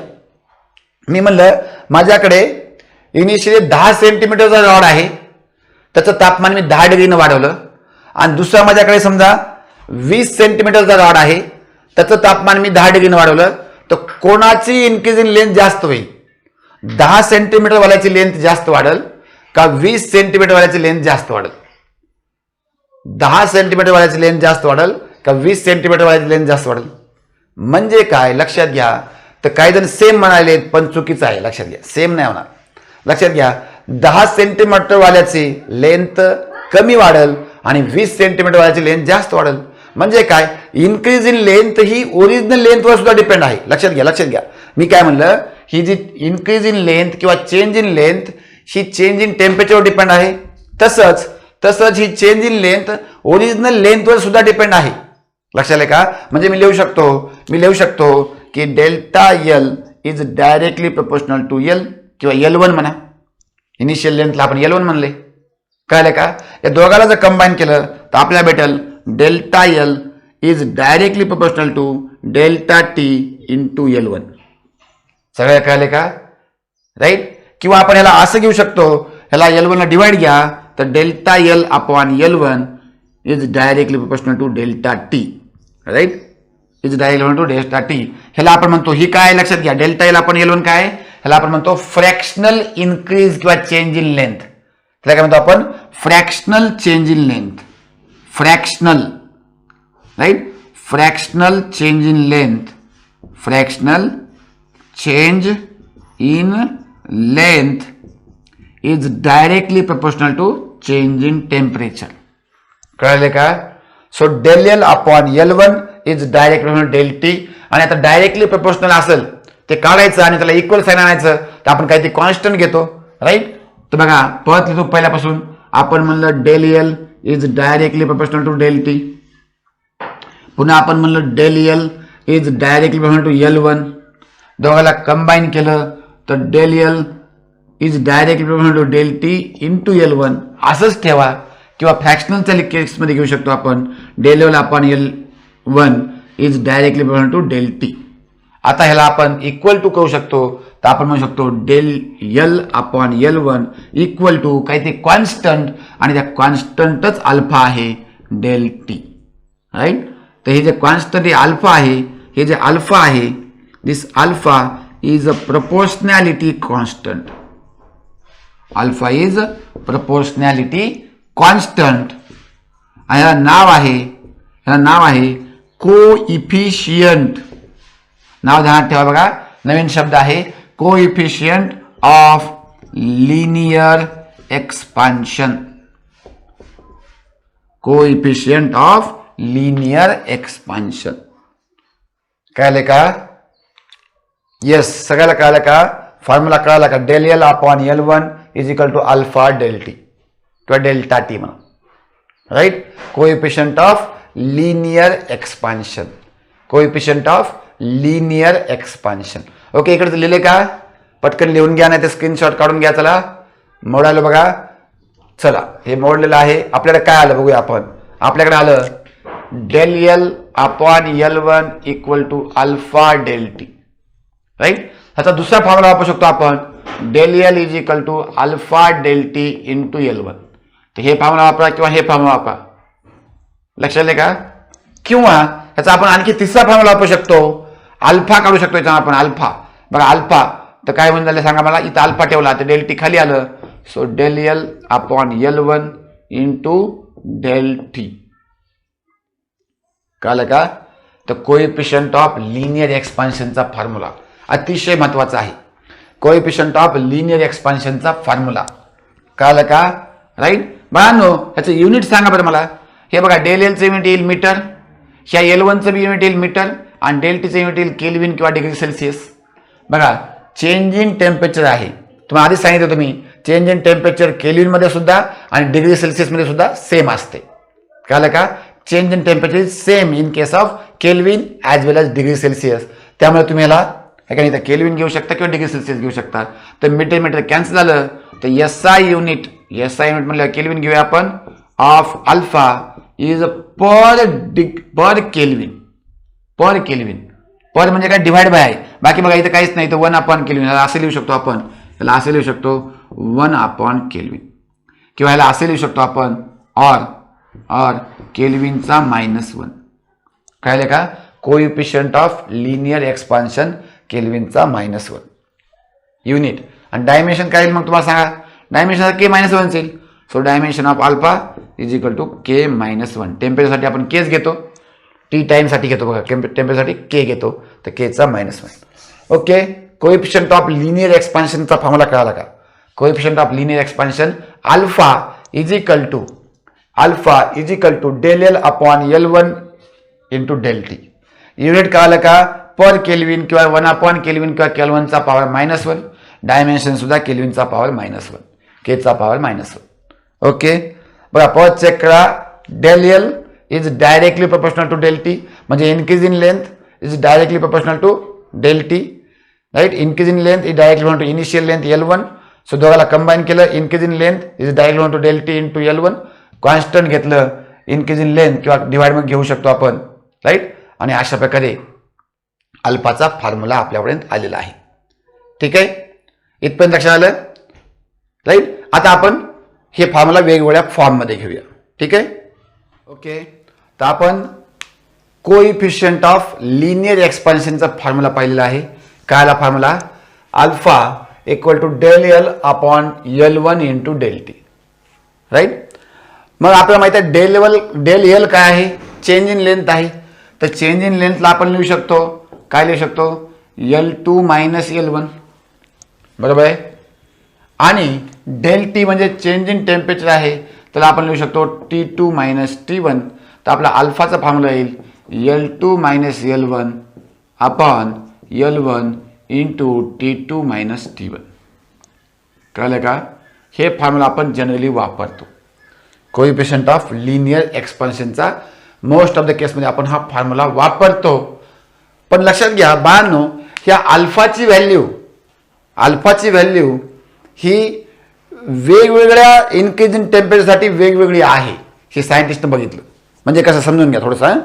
Speaker 1: मी म्हणलं माझ्याकडे इनिशियली 10 सेंटीमीटरचा रॉड आहे, त्याचं तापमान मी 10 डिग्रीनं वाढवलं. आणि दुसरा माझ्याकडे समजा 20 सेंटीमीटरचा रॉड आहे, त्याचं तापमान मी 10 डिग्रीनं वाढवलं. तर कोणाची इन्क्रीज इन लेंथ जास्त होईल. 10 सेंटीमीटर वाल्याची लेंथ जास्त वाढेल का 20 सेंटीमीटर वाल्याची लेंथ जास्त वाढेल. 10 सेंटीमीटर वाल्याची लेंथ जास्त वाढेल का 20 सेंटीमीटर वाल्याची लेंथ जास्त वाढेल. म्हणजे काय लक्षात घ्या. तर काही जण सेम म्हणाले पण चुकीचं आहे. लक्षात घ्या सेम नाही होणार. लक्षात घ्या 10 सेंटीमीटर वाल्याची लेंथ कमी वाढेल आणि 20 सेंटीमीटर वाल्याची लेंथ जास्त वाढेल. म्हणजे काय इन्क्रीज इन लेंथ ही ओरिजिनल लेंथवर सुद्धा डिपेंड आहे. लक्षात घ्या. मी काय म्हणलं ही जी इन्क्रीज इन लेंथ किंवा चेंज इन लेंथ ही चेंज इन टेम्परेचरवर डिपेंड आहे. तसंच ही चेंज इन लेंथ ओरिजिनल लेंथवर सुद्धा डिपेंड आहे. लक्षात आलं का. म्हणजे मी लिहू शकतो की delta L is directly proportional to L किंवा L1 म्हणा. इनिशियल लेंथला आपण L1 म्हणले. कळलं का. या दोघाला जर कंबाईन केलं तर आपल्याला भेटेल delta L is directly proportional to delta T into L1. सगळं कळले का. राईट. किंवा आपण ह्याला असं घेऊ शकतो, ह्याला L1 ला डिवाइड घ्या तर delta L upon L1 is directly proportional to delta T. Right. Is directly to delta T. ह्याला आपण म्हणतो ही काय लक्षात घ्या. डेल्टा एल अपॉन L1 काय ह्याला आपण म्हणतो फ्रॅक्शनल इन्क्रीज किंवा चेंज इन लेंथ. त्याला काय म्हणतो आपण fractional change in length. Fractional right. Fractional change in length. Fractional change in length is directly proportional to change in temperature. कळले का. So del L upon L1 is direct proportional del T. आणि आता directly proportional असेल ते काढायचं आणि त्याला equal sign आणायचं तर आपण काहीतरी कॉन्स्टंट घेतो. राईट. तर बघा परत लिहितो पहिल्यापासून. आपण म्हणलं del L is directly proportional to del T. पुन्हा आपण म्हणलं del L is directly proportional to L1. दोघाला कंबाईन केलं तर del L is directly proportional to del T into L1. असंच ठेवा. किंवा फ्रॅक्शनलच्या केसमध्ये घेऊ शकतो आपण del L upon L1 is directly proportional to del T. आता ह्याला आपण इक्वल टू करू शकतो तर आपण म्हणू शकतो del L upon L1 equal to काहीतरी कॉन्स्टंट आणि त्या कॉन्स्टंटच अल्फा आहे डेल टी. राईट. तर हे जे कॉन्स्टंट अल्फा आहे, हे जे अल्फा आहे this alpha is a proportionality constant. Alpha is proportionality constant. आणि ह्याला नाव आहे कोइफिशियंट. नाव ध्यानात ठेवा बघा. नवीन शब्द आहे coefficient of linear expansion. Coefficient of linear expansion. कळले का. येस सगळ्याला कळलं का. फॉर्म्युला कळला का. Del L upon L1 is equal to alpha del T किंवा डेल्टा टी म्हणा. Right. Coefficient of linear expansion. Coefficient of linear expansion. Okay. इकडे लिहिले का. पटकन लिहून घ्या नाही तर स्क्रीनशॉट काढून घ्या. चला मोडायला बघा. चला हे मोडलेलं आहे. आपल्याकडे काय आलं बघूया आपण. आपल्याकडे आलं del L upon L1 equal to alpha del T. Right. ह्याचा दुसरा फॉर्म्युला वापरू शकतो आपण del L is equal to alpha del T into L1. तर हे फॉर्म्युला वापरा किंवा हे फॉर्म्युला वापरा. लक्षात आले का. किंवा ह्याचा आपण आणखी तिसरा फॉर्म्युला वापरू शकतो. अल्फा काढू शकतो याचा आपण. अल्फा बघा. अल्फा तर काय म्हणून झालं सांगा मला. इथं अल्फा ठेवला तर डेल टी खाली आलं. So del L upon L1 into del T. कळलं का. तर कोएफिशियंट ऑफ लिनियर एक्सपान्शनचा फॉर्म्युला अतिशय महत्वाचा आहे. कोएफिशियंट ऑफ लिनियर एक्सपान्शनचा फॉर्म्युला कळलं का. राईट. बाळांनो ह्याचं युनिट सांगा बरं मला. हे बघा डेल एलचं युनिट येईल मीटर. ह्या L1चं बी युनिट येईल मीटर आणि डेल टीचं युनिट येईल केल्विन किंवा डिग्री सेल्सिअस. बघा चेंज इन टेम्परेचर आहे. तुम्हाला आधीच सांगितलं तुम्ही चेंज इन टेम्परेचर केल्विनमध्ये सुद्धा आणि डिग्री सेल्सिअसमध्ये सुद्धा सेम असते. कळलं का. change in temperature is same in case of Kelvin as well as degree Celsius. त्यामुळे तुम्ही याला आहे का नाही. तर केल्विन घेऊ शकता किंवा डिग्री सेल्सिअस घेऊ शकता. तर मीटर मीटर कॅन्सल झालं तर एसआय युनिट म्हणलं केल्विन घेऊया आपण of alpha is per kelvin. Per म्हणजे काय डिवाइड बाय आहे. बाकी बघा इथं काहीच नाही तर 1/केल्विन. याला असं लिहू शकतो आपण, याला असं लिहू शकतो 1/केल्विन किंवा याला असं लिहू शकतो आपण और केल्विनचा -1. कळलं का. कोइफिशियंट ऑफ लिनियर एक्सपान्शन केल्विनचा -1 युनिट. आणि डायमेन्शन काय येईल मग तुम्हाला सांगा. डायमेन्शन K-1 येईल. So dimension of alpha is equal to K-1. टेम्परेचरसाठी आपण केच घेतो, टी टाइमसाठी घेतो बघा, टेम्परेचरसाठी के घेतो तर केचा -1. ओके. कोइफिशियंट ऑफ लिनियर एक्सपान्शनचा फॉर्म्युला कळाला का. Coefficient of linear expansion alpha is equal to del L upon L1 into del T. Unit कळालं का. पर केल्विन किंवा 1/केल्विन किंवा केल्विनचा पॉवर -1. डायमेन्शन सुद्धा केल्विनचा पॉवर -1, केचा पॉवर -1. ओके. बघा पॉवर चेक करा. del L is directly proportional to del T. म्हणजे increase in length is directly proportional to del T. Right. Increase in length is directly to initial length L1. So दोघाला combine केलं increase in length is directly to del T into L1. Constant घेतलं increase in length किंवा divide मग घेऊ शकतो आपण. Right. आणि अशा प्रकारे अल्फाचा फॉर्म्युला आपल्यापर्यंत आलेला आहे. ठीक आहे. इथपर्यंत लक्षात आलं. राईट. आता आपण हे फॉर्म्युला वेगवेगळ्या फॉर्ममध्ये घेऊया. ठीक आहे. ओके. तर आपण कोइफिशियंट ऑफ लिनियर एक्सपान्शनचा फॉर्म्युला पाहिलेला आहे. कायला formula alpha equal to del L upon L1 into del T. Right. मग आपल्याला माहिती आहे del L काय आहे. चेंज इन लेंथ आहे. तर चेंज इन लेंथला आपण लिहू शकतो काय लिहू शकतो L2 - L1 बरोबर आहे. आणि del T म्हणजे चेंज इन टेम्परेचर आहे त्याला आपण लिहू शकतो T2 - T1. तर आपला अल्फाचा फॉर्म्युला येईल L2 - L1 upon L1 into T2 - T1. कळलं का. हे फॉर्म्युला आपण जनरली वापरतो कोइफिशियंट ऑफ लिनियर एक्सपान्शनचा. मोस्ट ऑफ द केसमध्ये आपण हा फॉर्म्युला वापरतो. पण लक्षात घ्या बाळांनो, ह्या अल्फाची व्हॅल्यू ही वेगवेगळ्या इनक्रीज इन टेम्परेचरसाठी वेगवेगळी आहे. हे सायंटिस्टनं बघितलं. म्हणजे कसं समजून घ्या थोडंसं.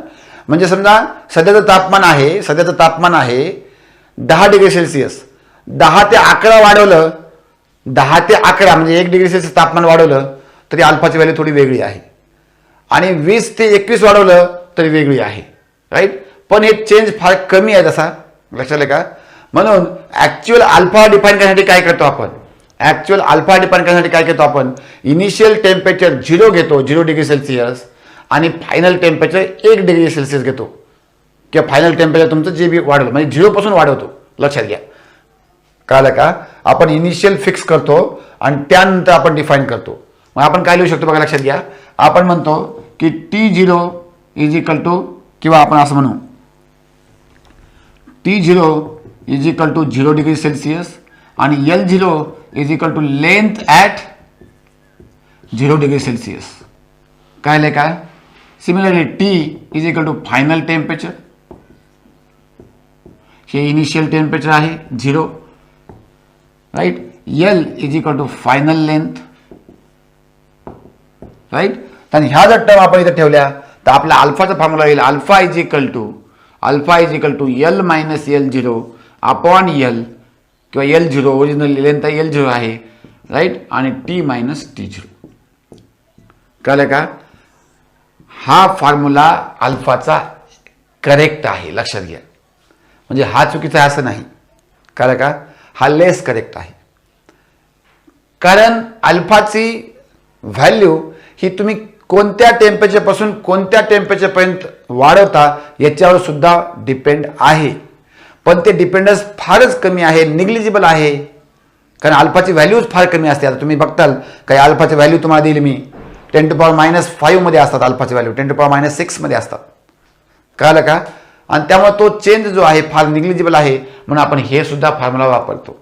Speaker 1: म्हणजे समजा सध्याचं तापमान आहे 10 डिग्री सेल्सिअस. 10 ते 11 वाढवलं, 10 ते 11 म्हणजे 1 डिग्री सेल्सिअस तापमान वाढवलं तरी अल्फाची व्हॅल्यू थोडी वेगळी आहे. आणि 20 ते 21 वाढवलं तरी वेगळी आहे. राईट. पण हे चेंज फार कमी आहे तसा. लक्षात आलं का. म्हणून ऍक्च्युअल अल्फा डिफाईन करण्यासाठी काय करतो आपण इनिशियल टेम्परेचर 0 घेतो 0 डिग्री सेल्सिअस आणि फायनल टेम्परेचर 1 डिग्री सेल्सिअस घेतो किंवा फायनल टेम्परेचर तुमचं जे बी वाढवलं म्हणजे 0 पासून वाढवतो. लक्षात घ्या. कळलं का. आपण इनिशियल फिक्स करतो आणि त्यानंतर आपण डिफाईन करतो. मग आपण काय लिहू शकतो बघा. लक्षात घ्या. आपण म्हणतो की T0 इज इक्वल टू किंवा आपण असं म्हणू T0 is equal to 0 degree Celsius आणि L0 is equal to length at 0 degree Celsius. कळलं का. Similarly T is equal to final temperature. हे इनिशियल टेम्परेचर आहे 0. Right. L is equal to final length. Right. आणि ह्या जर term आपण इथे ठेवल्या तर आपला अल्फाचा फॉर्म्युला येईल alpha is equal to L - L0 upon L किंवा L0 ओरिजिनल लेंथ L0 आहे. राईट. आणि T - T0. कळलं का. हा फॉर्म्युला अल्फाचा करेक्ट आहे. लक्षात घ्या. म्हणजे हा चुकीचा आहे असं नाही. कळलं का. हा लेस करेक्ट आहे. कारण अल्फाची व्हॅल्यू ही तुम्ही कोणत्या टेम्परेचरपासून कोणत्या टेम्परेचरपर्यंत वाढवता याच्यावर सुद्धा डिपेंड आहे. पण ते डिपेंडन्स फारच कमी आहे, निग्लिजिबल आहे. कारण अल्फाची व्हॅल्यूज फार कमी असते. आता तुम्ही बघताल काही अल्फाची व्हॅल्यू तुम्हाला दिली मी 10⁻⁵ मध्ये असतात. अल्फाची व्हॅल्यू 10⁻⁶ मध्ये असतात. कळलं का. आणि त्यामुळे तो चेंज जो आहे फार निग्लिजिबल आहे म्हणून आपण हे सुद्धा फॉर्म्युला वापरतो.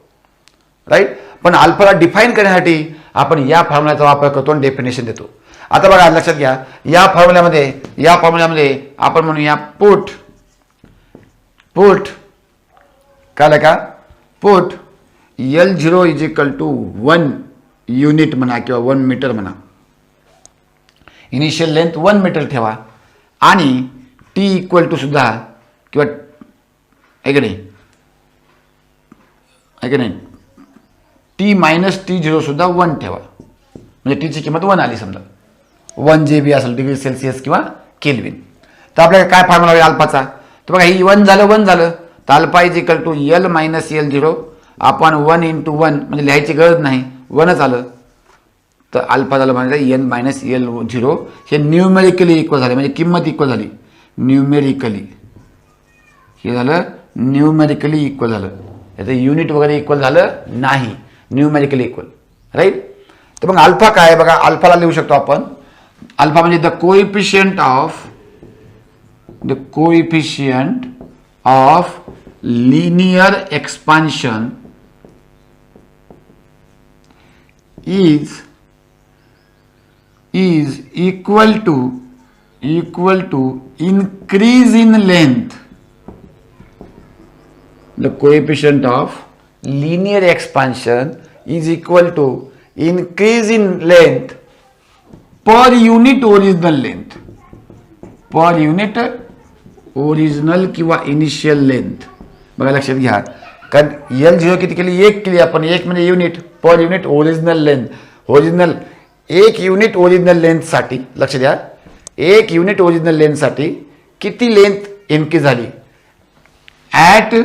Speaker 1: राईट. पण अल्फाला डिफाईन करण्यासाठी आपण या फॉर्म्युल्याचा वापर करतो आणि डेफिनेशन देतो. आता बघा लक्षात घ्या. या फॉर्म्युल्यामध्ये आपण म्हणूया पुट कळलं का? Put L0 is equal to 1 unit म्हणा किंवा 1 मीटर म्हणा. इनिशियल लेंथ 1 मीटर ठेवा आणि टी इक्वल टू सुद्धा किंवा आहे की नाही टी मायनस T0 सुद्धा 1 ठेवा. म्हणजे टीची किंमत 1 आली समजा 1 JB असेल डिग्री सेल्सिअस किंवा केल्विन. तर आपल्याला काय फॉर्म्युला आहे अल्फाचा? तर बघा ही 1 झालं तर alpha is equal to L minus L0 आपण 1 इंटू 1 म्हणजे लिहायची गरज नाही 1च आलं. तर अल्फा झालं म्हणजे N मायनस L0 हे न्यूमेरिकली इक्वल झाले म्हणजे किंमत इक्वल झाली न्यूमेरिकली. हे झालं न्यूमेरिकली इक्वल झालं. याचं युनिट वगैरे इक्वल झालं नाही न्यूमेरिकली इक्वल राईट. तर मग अल्फा काय बघा अल्फाला लिहू शकतो आपण. अल्फा म्हणजे the coefficient of linear expansion is equal to increase in length. The coefficient of linear expansion is equal to increase in length per unit original length. Per unit original किंवा initial length. बघा लक्षात घ्या कारण L0 किती केली 1 केली आपण 1 म्हणजे unit per unit original length. Original 1 unit original लेंथसाठी लक्ष द्या 1 युनिट ओरिजिनल लेंथसाठी किती लेंथ इनक्रीज झाली at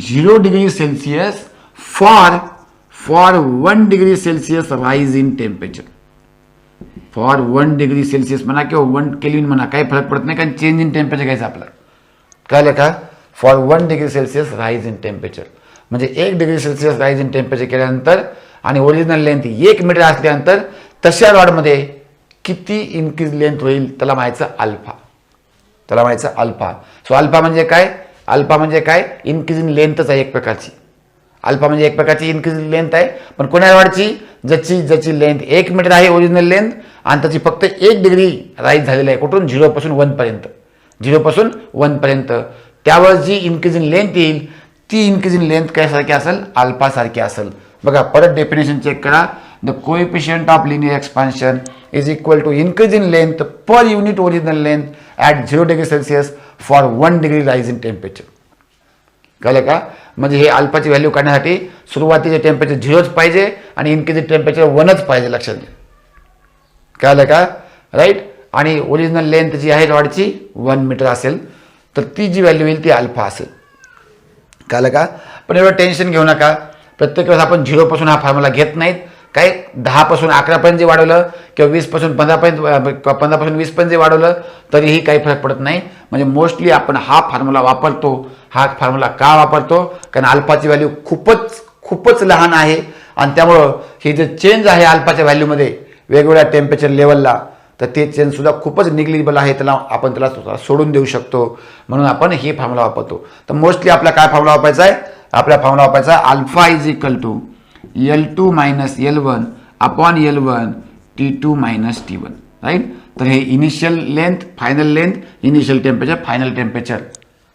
Speaker 1: 0 degree Celsius for 1 degree Celsius rise in temperature. For 1 degree Celsius म्हणा किंवा 1 केल्विन म्हणा काही फरक पडत नाही कारण चेंज इन टेम्परेचर घ्यायचं आपलं. कळलं का? For 1 degree Celsius rise in temperature म्हणजे 1 degree Celsius rise in temperature केल्यानंतर आणि ओरिजिनल लेंथ 1 मीटर असल्यानंतर तशा रॉडमध्ये किती इन्क्रीज लेंथ होईल त्याला म्हणायचं अल्फा. सो अल्फा म्हणजे काय? अल्फा म्हणजे काय? इन्क्रीज इन लेंथच आहे एक प्रकारची. अल्फा म्हणजे एक प्रकारची इन्क्रीज लेंथ आहे पण कोणत्या रॉडची ज्याची लेंथ 1 मीटर आहे ओरिजिनल लेंथ आणि त्याची फक्त 1 डिग्री राईज झालेली आहे कुठून 0 पासून 1 पर्यंत. त्यावर जी इन्क्रीज इन लेंथ येईल ती इन्क्रीज इन लेंथ काय सारखी असेल अल्फा सारखी असेल. बघा परत डेफिनेशन चेक करा. The coefficient of linear expansion is equal to increase in length per unit original length at 0 degree Celsius for 1 degree rise in temperature. कळलं का? म्हणजे हे अल्फाची व्हॅल्यू काढण्यासाठी सुरुवातीचे टेम्परेचर 0च पाहिजे आणि इन्क्रीज टेम्परेचर 1च पाहिजे लक्षात घ्या. कळलं का? राईट. आणि ओरिजिनल लेंथ जी आहे रॉडची 1 मीटर असेल तर ती जी व्हॅल्यू येईल ती अल्फा असेल. कळलं का? पण एवढं टेन्शन घेऊ नका. प्रत्येक वेळेस आपण 0 पासून हा फॉर्म्युला घेत नाहीत. काय 10 पासून 11 पर्यंत जे वाढवलं किंवा 20 पासून 15 पर्यंत 15 पासून 20 पर्यंत जे वाढवलं तरीही काही फरक पडत नाही. म्हणजे मोस्टली आपण हा फॉर्म्युला वापरतो. हा फॉर्म्युला का वापरतो? कारण अल्फाची व्हॅल्यू खूपच लहान आहे आणि त्यामुळं हे जे चेंज आहे अल्फाच्या व्हॅल्यूमध्ये वेगवेगळ्या टेम्परेचर लेवलला तर ते चेंज सुद्धा खूपच निग्लिजिबल आहे. आपण त्याला सोडून देऊ शकतो म्हणून आपण हे फॉर्म्युला वापरतो. तर मोस्टली आपला काय फॉर्म्युला वापरायचा आहे? आपला फॉर्म्युला वापरायचा आहे alpha is equal to L2 minus L1 upon L1 T2 minus T1 right. तर हे initial length final length initial temperature final temperature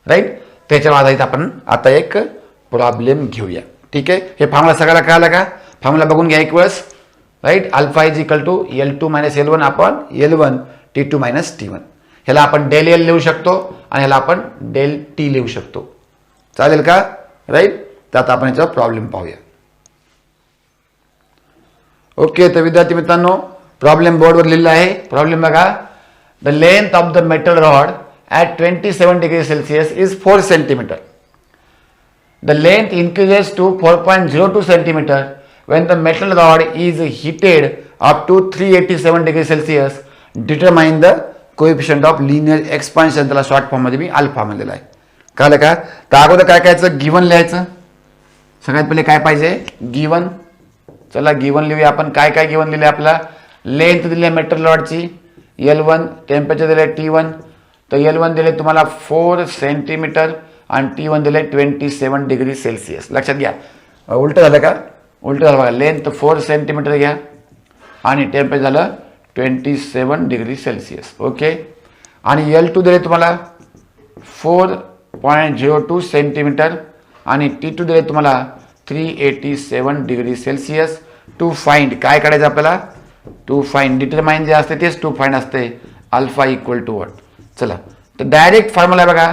Speaker 1: right. त्याच्या आधारित आपण आता एक प्रॉब्लेम घेऊया. ठीक आहे. हे फॉर्म्युला सगळ्याला कळाला का? फॉर्म्युला बघून घ्या एक वेळेस right. Alpha is equal to L2 minus L1 upon L1 T2 minus T1. ह्याला आपण डेल L लिहू शकतो आणि ह्याला आपण डेल T लिहू शकतो. चालेल का? राईट. तर आता आपण याचा प्रॉब्लेम पाहूया. ओके. तर विद्यार्थी मित्रांनो प्रॉब्लेम बोर्डवर लिहिलेला आहे. प्रॉब्लेम बघा. The length of the metal rod at 27 degree Celsius is 4 centimetre. The length increases to 4.02 centimetre when the metal rod is heated up to 387 degree Celsius. Determine the coefficient of linear expansion. त्याला short form मध्ये मी alpha म्हणलेला आहे. कळलं का? तर अगोदर काय करायचं? Given लिहायचं. सगळ्यात पहिले काय पाहिजे? गिवन. चला गिवन लिहूया आपण. काय गिवन लिहिले आपला? लेंथ दिली आहे मेटल रॉडची L1, टेम्परेचर दिले T1. तर L1 दिले तुम्हाला 4 सेंटीमीटर आणि T1 दिले 27 डिग्री सेल्सिअस. लक्षात घ्या. उलट झालं का? उलट झालं बघा. लेंथ 4 सेंटीमीटर घ्या आणि टेम्परेचर झालं 27 डिग्री सेल्सिअस. ओके. आणि L2 दिले तुम्हाला 4.02 सेंटीमीटर आणि T2 दिले तुम्हाला 387 डिग्री सेल्सिअस. टू फाइंड काय काढायचं आपल्याला, टू फाइंड डिटरमाइन जे असते तेच टू फाइंड असते, अल्फा इक्वल टू व्हॉट. चला तर डायरेक्ट फॉर्म्युला बघा,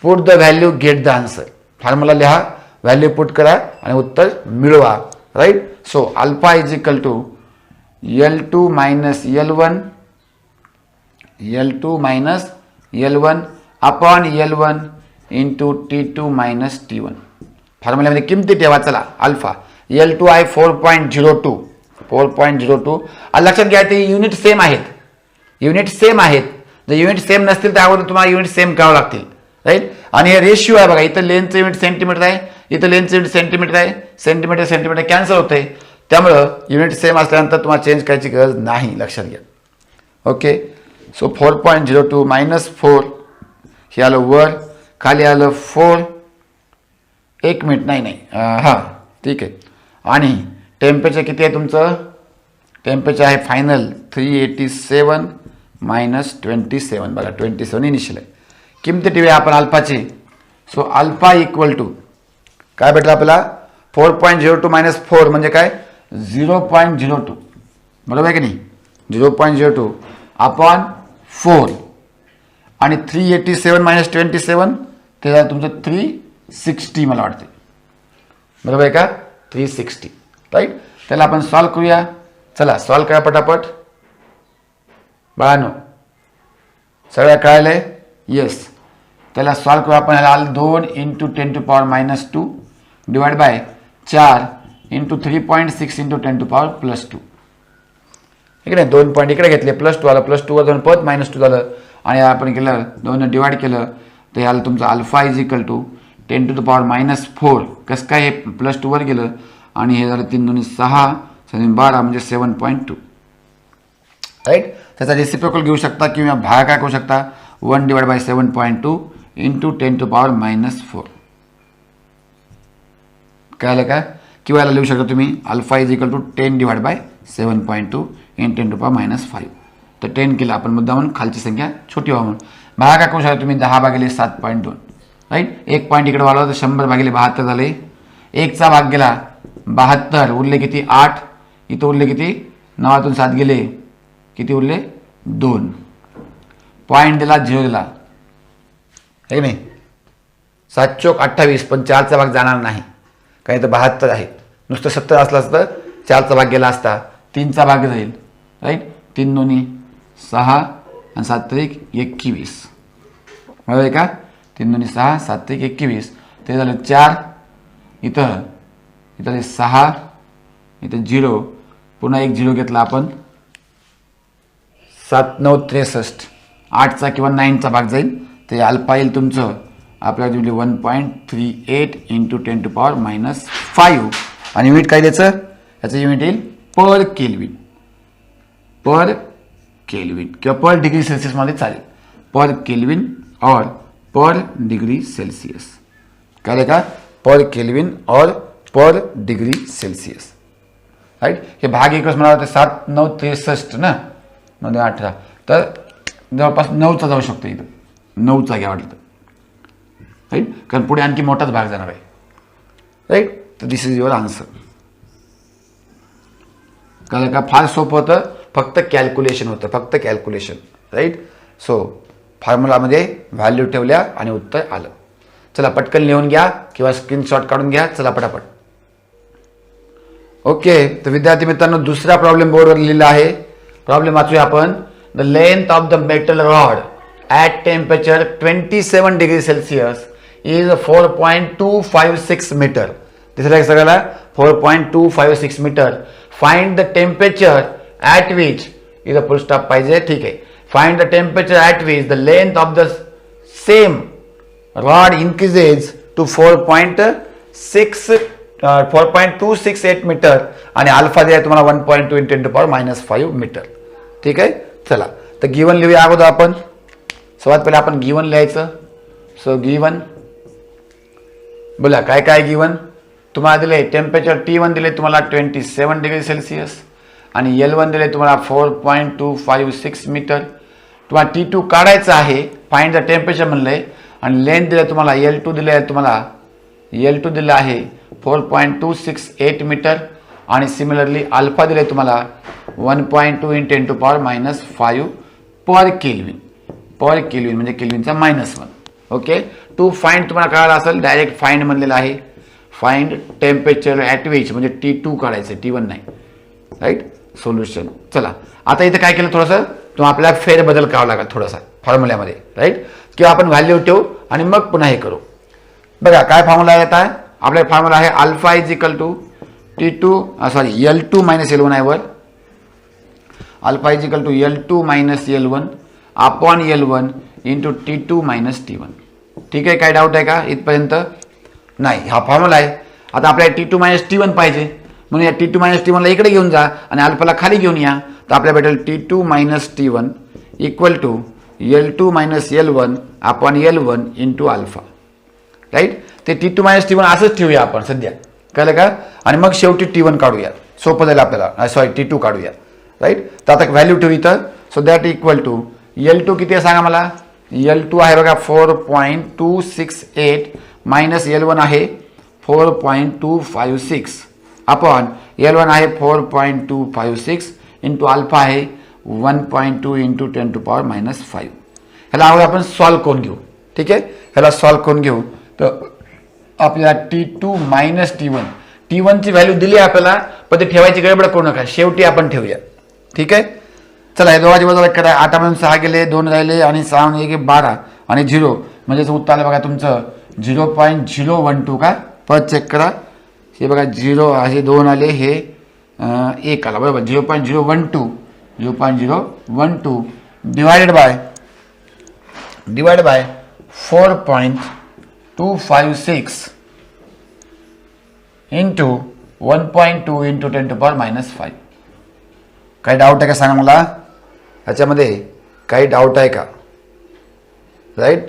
Speaker 1: put the value get the answer. Formula लिहा, व्हॅल्यू पुट करा आणि उत्तर मिळवा. Right. So alpha is equal to L2 minus L1 upon L1 into T2 minus T1. फॉर्म्युल्यामध्ये किमती ठेवा. चला अल्फा L2 आहे 4.02. लक्षात घ्या ते युनिट सेम आहेत. जर युनिट सेम नसतील तर अगोदर तुम्हाला युनिट सेम करावं लागतील. राईट. आणि हे रेशिओ आहे बघा, इथं लेनचं युनिट सेंटीमीटर आहे, इथं लेनचं युनिट सेंटीमीटर आहे. सेंटीमीटर कॅन्सल होते, त्यामुळं युनिट सेम असल्यानंतर तुम्हाला चेंज करायची गरज नाही. लक्षात घ्या. ओके. सो 4.02 मायनस 4 हे आलं वर, खाली आलं 4. 1 मिनिट नाही हां ठीक आहे. आणि टेम्परेचर किती आहे तुमचं, टेम्परेचर आहे फायनल 387 मायनस 27. बघा 27 इनिशियल आहे. किमती ठेवूया आपण अल्फाची. सो अल्फा इक्वल टू काय भेटलं आपल्याला, 4.02 मायनस 4 म्हणजे काय 0.02. बरोबर आहे की नाही, 0.02 अपॉन 4 आणि 387 मायनस 27 ते झालं तुमचं 360 मला वाटते. बरोबर आहे का, 360. राईट. त्याला आपण सॉल्व करूया. चला सॉल्व करा पटापट बाळांनो. सगळ्या कळालंय. येस. त्याला सॉल्व करू आपण. ह्याला आलं 2 into 10 to power minus 2 divide by 4 into 3.6 into 10 to power plus 2. इकडे 2 पॉईंट इकडे घेतले, प्लस 2 आलं, प्लस 2 वर 2 परत मायनस 2 झालं आणि आपण केलं 2 डिवाइड केलं तर आलं तुमचं alpha is equal to 10 to the power minus 4. कसं काय हे प्लस 2 वर गेलं आणि हे झालं 3 2 6 7 12 म्हणजे 7.2. राईट. त्याचा रेसिप्रोकल घेऊ शकता किंवा भाग काय करू शकता, 1 divide by 7.2 into 10 to power minus 4. कळलं का, किंवा याला लिहू शकता तुम्ही alpha is equal to 10 divide by 7.2 in 10 to power minus 5. तर 10 केलं आपण मुद्दा म्हणून खालची संख्या छोटी व्हावं म्हणून. भाग काय करू शकता तुम्ही 10 भागिले 7.2. राईट. 1 पॉईंट इकडे वाढवला तर 100 भागिले 72 झाले. 1चा भाग गेला 72, उरले किती 8. इथं उरले किती, 9तून 7 गेले किती उरले 2. पॉईंट दिला 0 दिला हे नाही. 7 चोक 28 पण 4चा भाग जाणार नाही कारण इथं 72 आहे. नुसतं 70 असलं असतं 4चा भाग गेला असता, 3चा भाग जाईल. राईट. 3 2 6 आणि 7 1 21. बरोबर आहे का, 3 2 6 7 1 21. ते झालं 4. इथं 6 इथं 0 पुन्हा 1 0 घेतला आपण, 7 9 63. 8चा किंवा 9चा भाग जाईल ते अल्फा येईल तुमचं आपल्याला 1.38 इंटू 10 टू पॉवर मायनस 5. आणि युनिट काय द्यायचं, याचं युनिट येईल पर केल्विन. किंवा पर डिग्री सेल्सिअसमध्ये चालेल. पर केल्विन और पर डिग्री सेल्सिअस. काय का, पर केल्विन और पर डिग्री सेल्सिअस. राईट. हे भाग एकच म्हणाला तर 7 9 63 ना, 9 18 तर जवळपास 9चा जाऊ शकतो. इथं 9चा घ्या वाटलं तर. राईट. कारण पुढे आणखी मोठाच भाग जाणार आहे. राईट. तर दिस इज युअर आन्सर. कारण का फार सोपं होतं, फक्त कॅल्क्युलेशन होतं, फक्त कॅल्क्युलेशन. राईट. सो फॉर्म्युलामध्ये व्हॅल्यू ठेवल्या आणि उत्तर आलं. चला पटकन लिहून घ्या किंवा स्क्रीनशॉट काढून घ्या. चला पटापट. ओके. तर विद्यार्थी मित्रांनो दुसरा प्रॉब्लेम बोर्डवर लिहिला आहे. प्रॉब्लेम वाचूया आपण. The length of the metal rod at temperature 27 degree Celsius is 4.256 metre. तिसऱ्या सगळ्याला 4.256 metre. Find the temperature at which इथं फुल स्टॉप पाहिजे. ठीक आहे. Find the temperature at which the length of the same rod increases to 4.268 metre आणि alpha दिला तुम्हाला 1.2 × 10⁻⁵ metre. ठीक आहे. चला तर गिवन लिहूया अगोदर आपण. सर्वात पहिले आपण गिवन लिहायचं. सो गिवन बोला काय काय गिवन तुम्हाला दिले. टेम्परेचर T1 दिले तुम्हाला 27 डिग्री सेल्सिअस आणि L1 दिले तुम्हाला 4.256 मीटर. तुम्हाला T2 काढायचं आहे. फाइंड द टेम्परेचर म्हणलंय आणि लेंथ दिले तुम्हाला L2 दिले तुम्हाला L2 दिलं आहे 4.268 मीटर आणि सिमिलरली अल्फा दिले तुम्हाला 1.2 × 10⁻⁵ पर केल्विन म्हणजे केल्विनचा -1. ओके, टू फाइंड तुम्हाला कळालं असेल, डायरेक्ट फाइंड म्हणलेलं आहे. फाइंड टेम्परेचर ॲट विच म्हणजे T2 काढायचं, T1 नाही. Right, solution. चला आता इथे काय केलं, थोडंसं तुम्हाला आपल्याला फेरबदल करावा लागेल थोडासा फॉर्म्युल्यामध्ये. राईट, किंवा आपण व्हॅल्यू ठेवू आणि मग पुन्हा हे करू. बघा काय फॉर्म्युला येत आहे आपला, फॉर्म्युला आहे alpha is equal to L2 minus L1 आहे वर. Alpha is equal to L2 minus L1 upon L1 into T2 minus T1. ठीक आहे, काय डाऊट आहे का इथपर्यंत? नाही, हा फॉर्म्युला आहे. आता आपल्याला T2 मायनस T1 पाहिजे, म्हणून या T2 मायनस T1 ला इकडे घेऊन जा आणि अल्फाला खाली घेऊन या, तर आपल्याला भेटेल T2 minus T1 equal to L2 minus L1 upon L1 into alpha. Right, ते T2 मायनस T1 असंच ठेवूया आपण सध्या, कळलं का? आणि मग शेवटी T1 काढूया, सोपं जाईल आपल्याला. T2 काढूया. राईट, तर आता व्हॅल्यू ठेवू इथं. So that equal to L2 किती आहे सांगा मला. L2 आहे बघा 4.268 मायनस L1 आहे 4.256 अपॉन L1 आहे 4.256 इंटू अल्फा आहे 1.2 इंटू 10⁻⁵. ह्याला अगोदर आपण सॉल्व करून घेऊ. ठीक आहे, ह्याला सॉल्व करून घेऊ. तर आपल्याला T2 मायनस T1 ची व्हॅल्यू दिली आपल्याला, पण ते ठेवायची गडबड करू नका, शेवटी आपण ठेवूया. ठीक आहे, चला हे दोघांची बाजूला करा. 8 मधून 6 गेले, 2 राहिले आणि 6 1 12 आणि 0 म्हणजे उत्तर आलं बघा तुमचं 0.012 का. परत चेक करा, हे बघा 0 असे 2 आले, हे 1 आला बरोबर. 0.012 डिवायडेड बाय 4.256 इंटू 1.2 इंटू 10⁻⁵. काही डाऊट आहे का सांगा मला, ह्याच्यामध्ये काही डाऊट आहे का? राईट,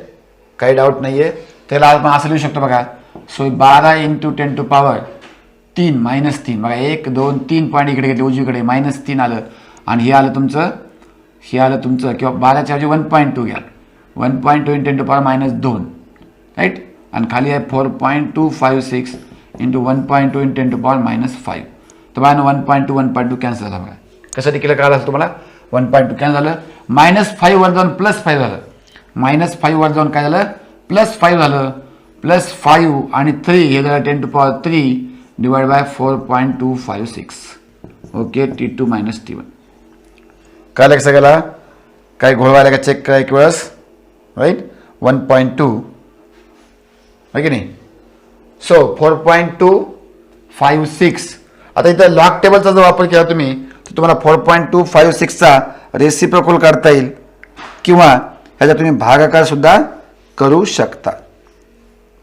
Speaker 1: काही डाऊट नाही आहे. त्याला आपण असं लिहू शकतो बघा. सो 12 इंटू 10⁻3 मायनस 3 बघा, 1 2 3 पॉईंट इकडे घेतले उजवीकडे, -3 आलं आणि हे आलं तुमचं किंवा 12च्या ऐवजी 1.2 घ्या, 1.2 × 10⁻2. राईट, आणि खाली आहे 4.256 इंटू 1.2 × 10⁻⁵. तर बघा 1.2 कॅन्सल झाला बघा. कशासाठी केलं कळालं तुम्हाला? 1.2 कॅन्सल झालं, -5 वर जाऊन +5 झालं, -5 वर जाऊन काय झालं +5 झालं, +5 आणि 3 हे झालं 10⁻³ divide by 4.256. Okay, T2 minus T1. काय लक्षात गेला? काय घोळवायला का चेक करा एक वेळेस. राईट, 1.2 आहे की नाही. सो 4.256. आता इथं लॉग टेबलचा जर वापर केला तुम्ही तर तुम्हाला 4.256चा रेसिप्रोकल काढता येईल किंवा ह्याचा तुम्ही भागाकार सुद्धा करू शकता.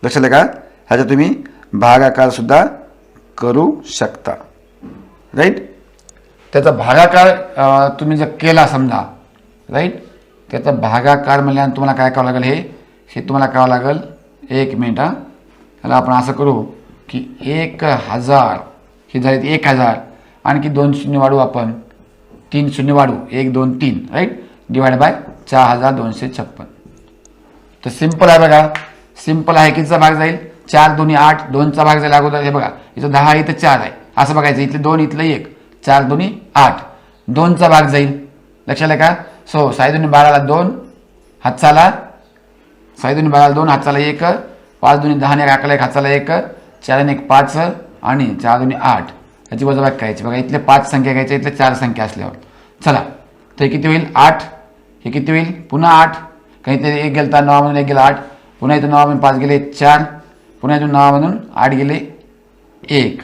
Speaker 1: लक्षात आलं का? ह्याचा तुम्ही भागाकार सुद्धा करू शकता. राईट, त्याचा भागाकार तुम्ही जर केला समजा, राईट, त्याचा भागाकार म्हणल्यानंतर तुम्हाला काय करावं लागेल, हे तुम्हाला करावं लागेल. 1 मिनिट हा, ह्याला आपण असं करू की 1000 हे झाले 1000, आणखी 2 शून्य वाढू आपण, 3 शून्य वाढू, 1 2 3. Right, divide by 4256. तर सिंपल आहे बघा, सिंपल आहे. कितीचा भाग जाईल? 4 2 8, 2चा भाग जाईल अगोदर. हे बघा इथं 10 इथं 4 आहे, असं बघायचं. इथले 2 इथलं 1, 4 2 8, 2चा भाग जाईल. लक्षात आलं का? सो 6 2 12ला 2 हातचाला, 6 2 12ला 2 हातचाला 1, 5 2 10 1 1 हातचाला 1, 4 1 5 आणि 4 2 8. ह्याची वजाबाकी करायची बघा. इथले 5 संख्या घ्यायच्या, इथले 4 संख्या असल्यावर. चला, तर किती होईल? 8. हे किती होईल? पुन्हा 8. काहीतरी 1 गेलता, 9 मधून 1 गेला 8, पुन्हा इथून 9 मधून 5 गेले 4, पुन्हा इथून 9 मधून 8 गेले 1.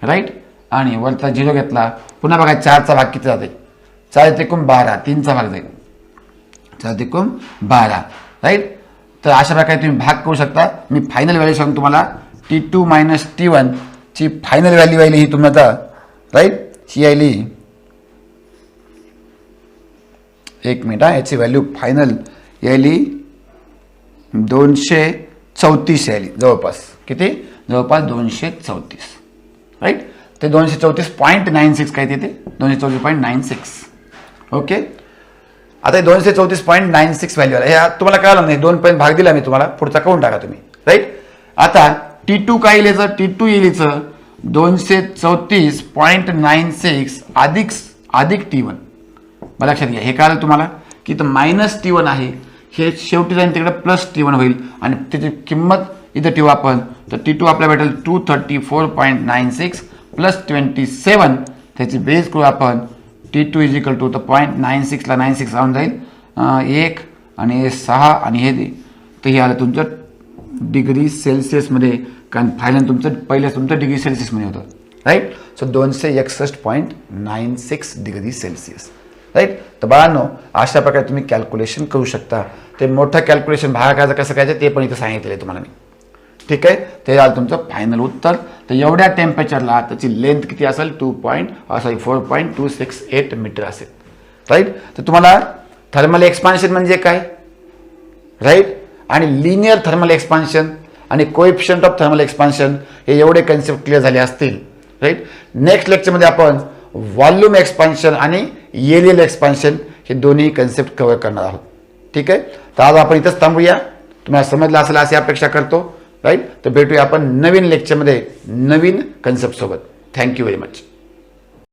Speaker 1: राईट, आणि वरचा 0 घेतला. पुन्हा बघा 4चा भाग किती जाते? 4 त्रिकोण 12, 3चा भाग जाईल 4 त्रिकोण 12. राईट, तर अशा प्रकारे तुम्ही भाग करू शकता. मी फायनल व्हॅल्यू सांगतो तुम्हाला. T2 मायनस T1 ची फायनल व्हॅल्यू आली ही तुम्हाला. राईट, ही आली 1 मिनिट हा, याची व्हॅल्यू फायनल यायली 234 यायली जवळपास. किती? जवळपास 234. राईट, ते 234.96 काय ते 234.96. ओके, आता 234.96 व्हॅल्यू आला. हे तुम्हाला कळलं नाही, 2 पॉईंट भाग दिला मी तुम्हाला, पुढचा करून टाका तुम्ही. राईट, आता T2 काय येईल याचं? T2 येईल याचं 234.96 अधिक T1. मला लक्षात घ्या, हे कळलं तुम्हाला की इथं -T1 आहे, हे शेवटी जाईल तिकडे +T1 होईल आणि त्याची किंमत इथं ठेवू आपण, तर T2 आपल्याला भेटेल 234.96 + 27. त्याची बेस करू आपण T2 = तर 0.96 ला 96 राहून जाईल 1 आणि 6 आणि हे दे, तर हे आलं तुमचं डिग्री सेल्सिअसमध्ये, कारण फायनल तुमचं पहिलं तुमचं डिग्री सेल्सिअसमध्ये होतं, right. So 261.96 degree Celsius, right. तर बाळांनो, अशा प्रकारे तुम्ही कॅल्क्युलेशन करू शकता. ते मोठं कॅल्क्युलेशन भागाकाराचं कसं करायचं ते पण इथं सांगितलं आहे तुम्हाला मी, ठीक आहे. ते झालं तुमचं फायनल उत्तर. तर एवढ्या टेम्परेचरला त्याची लेंथ किती असेल? 4.268 मीटर असेल, राईट. तर तुम्हाला थर्मल एक्सपान्शन म्हणजे काय, राईट, आणि लिनियर थर्मल एक्सपान्शन आणि कोएफिशियंट ऑफ थर्मल एक्सपान्शन हे एवढे कन्सेप्ट क्लिअर झाले असतील, राईट. नेक्स्ट लेक्चरमध्ये आपण व्हॉल्यूम एक्सपान्शन आणि एरियल एक्सपान्शन हे दोन्ही कन्सेप्ट कव्हर करणार आहोत, ठीक आहे. तर आज आपण इथंच थांबूया. तुम्हाला समजलं असेल अशी अपेक्षा करतो, राईट. तर भेटूया आपण नवीन लेक्चरमध्ये नवीन कन्सेप्ट सोबत. Thank you very much.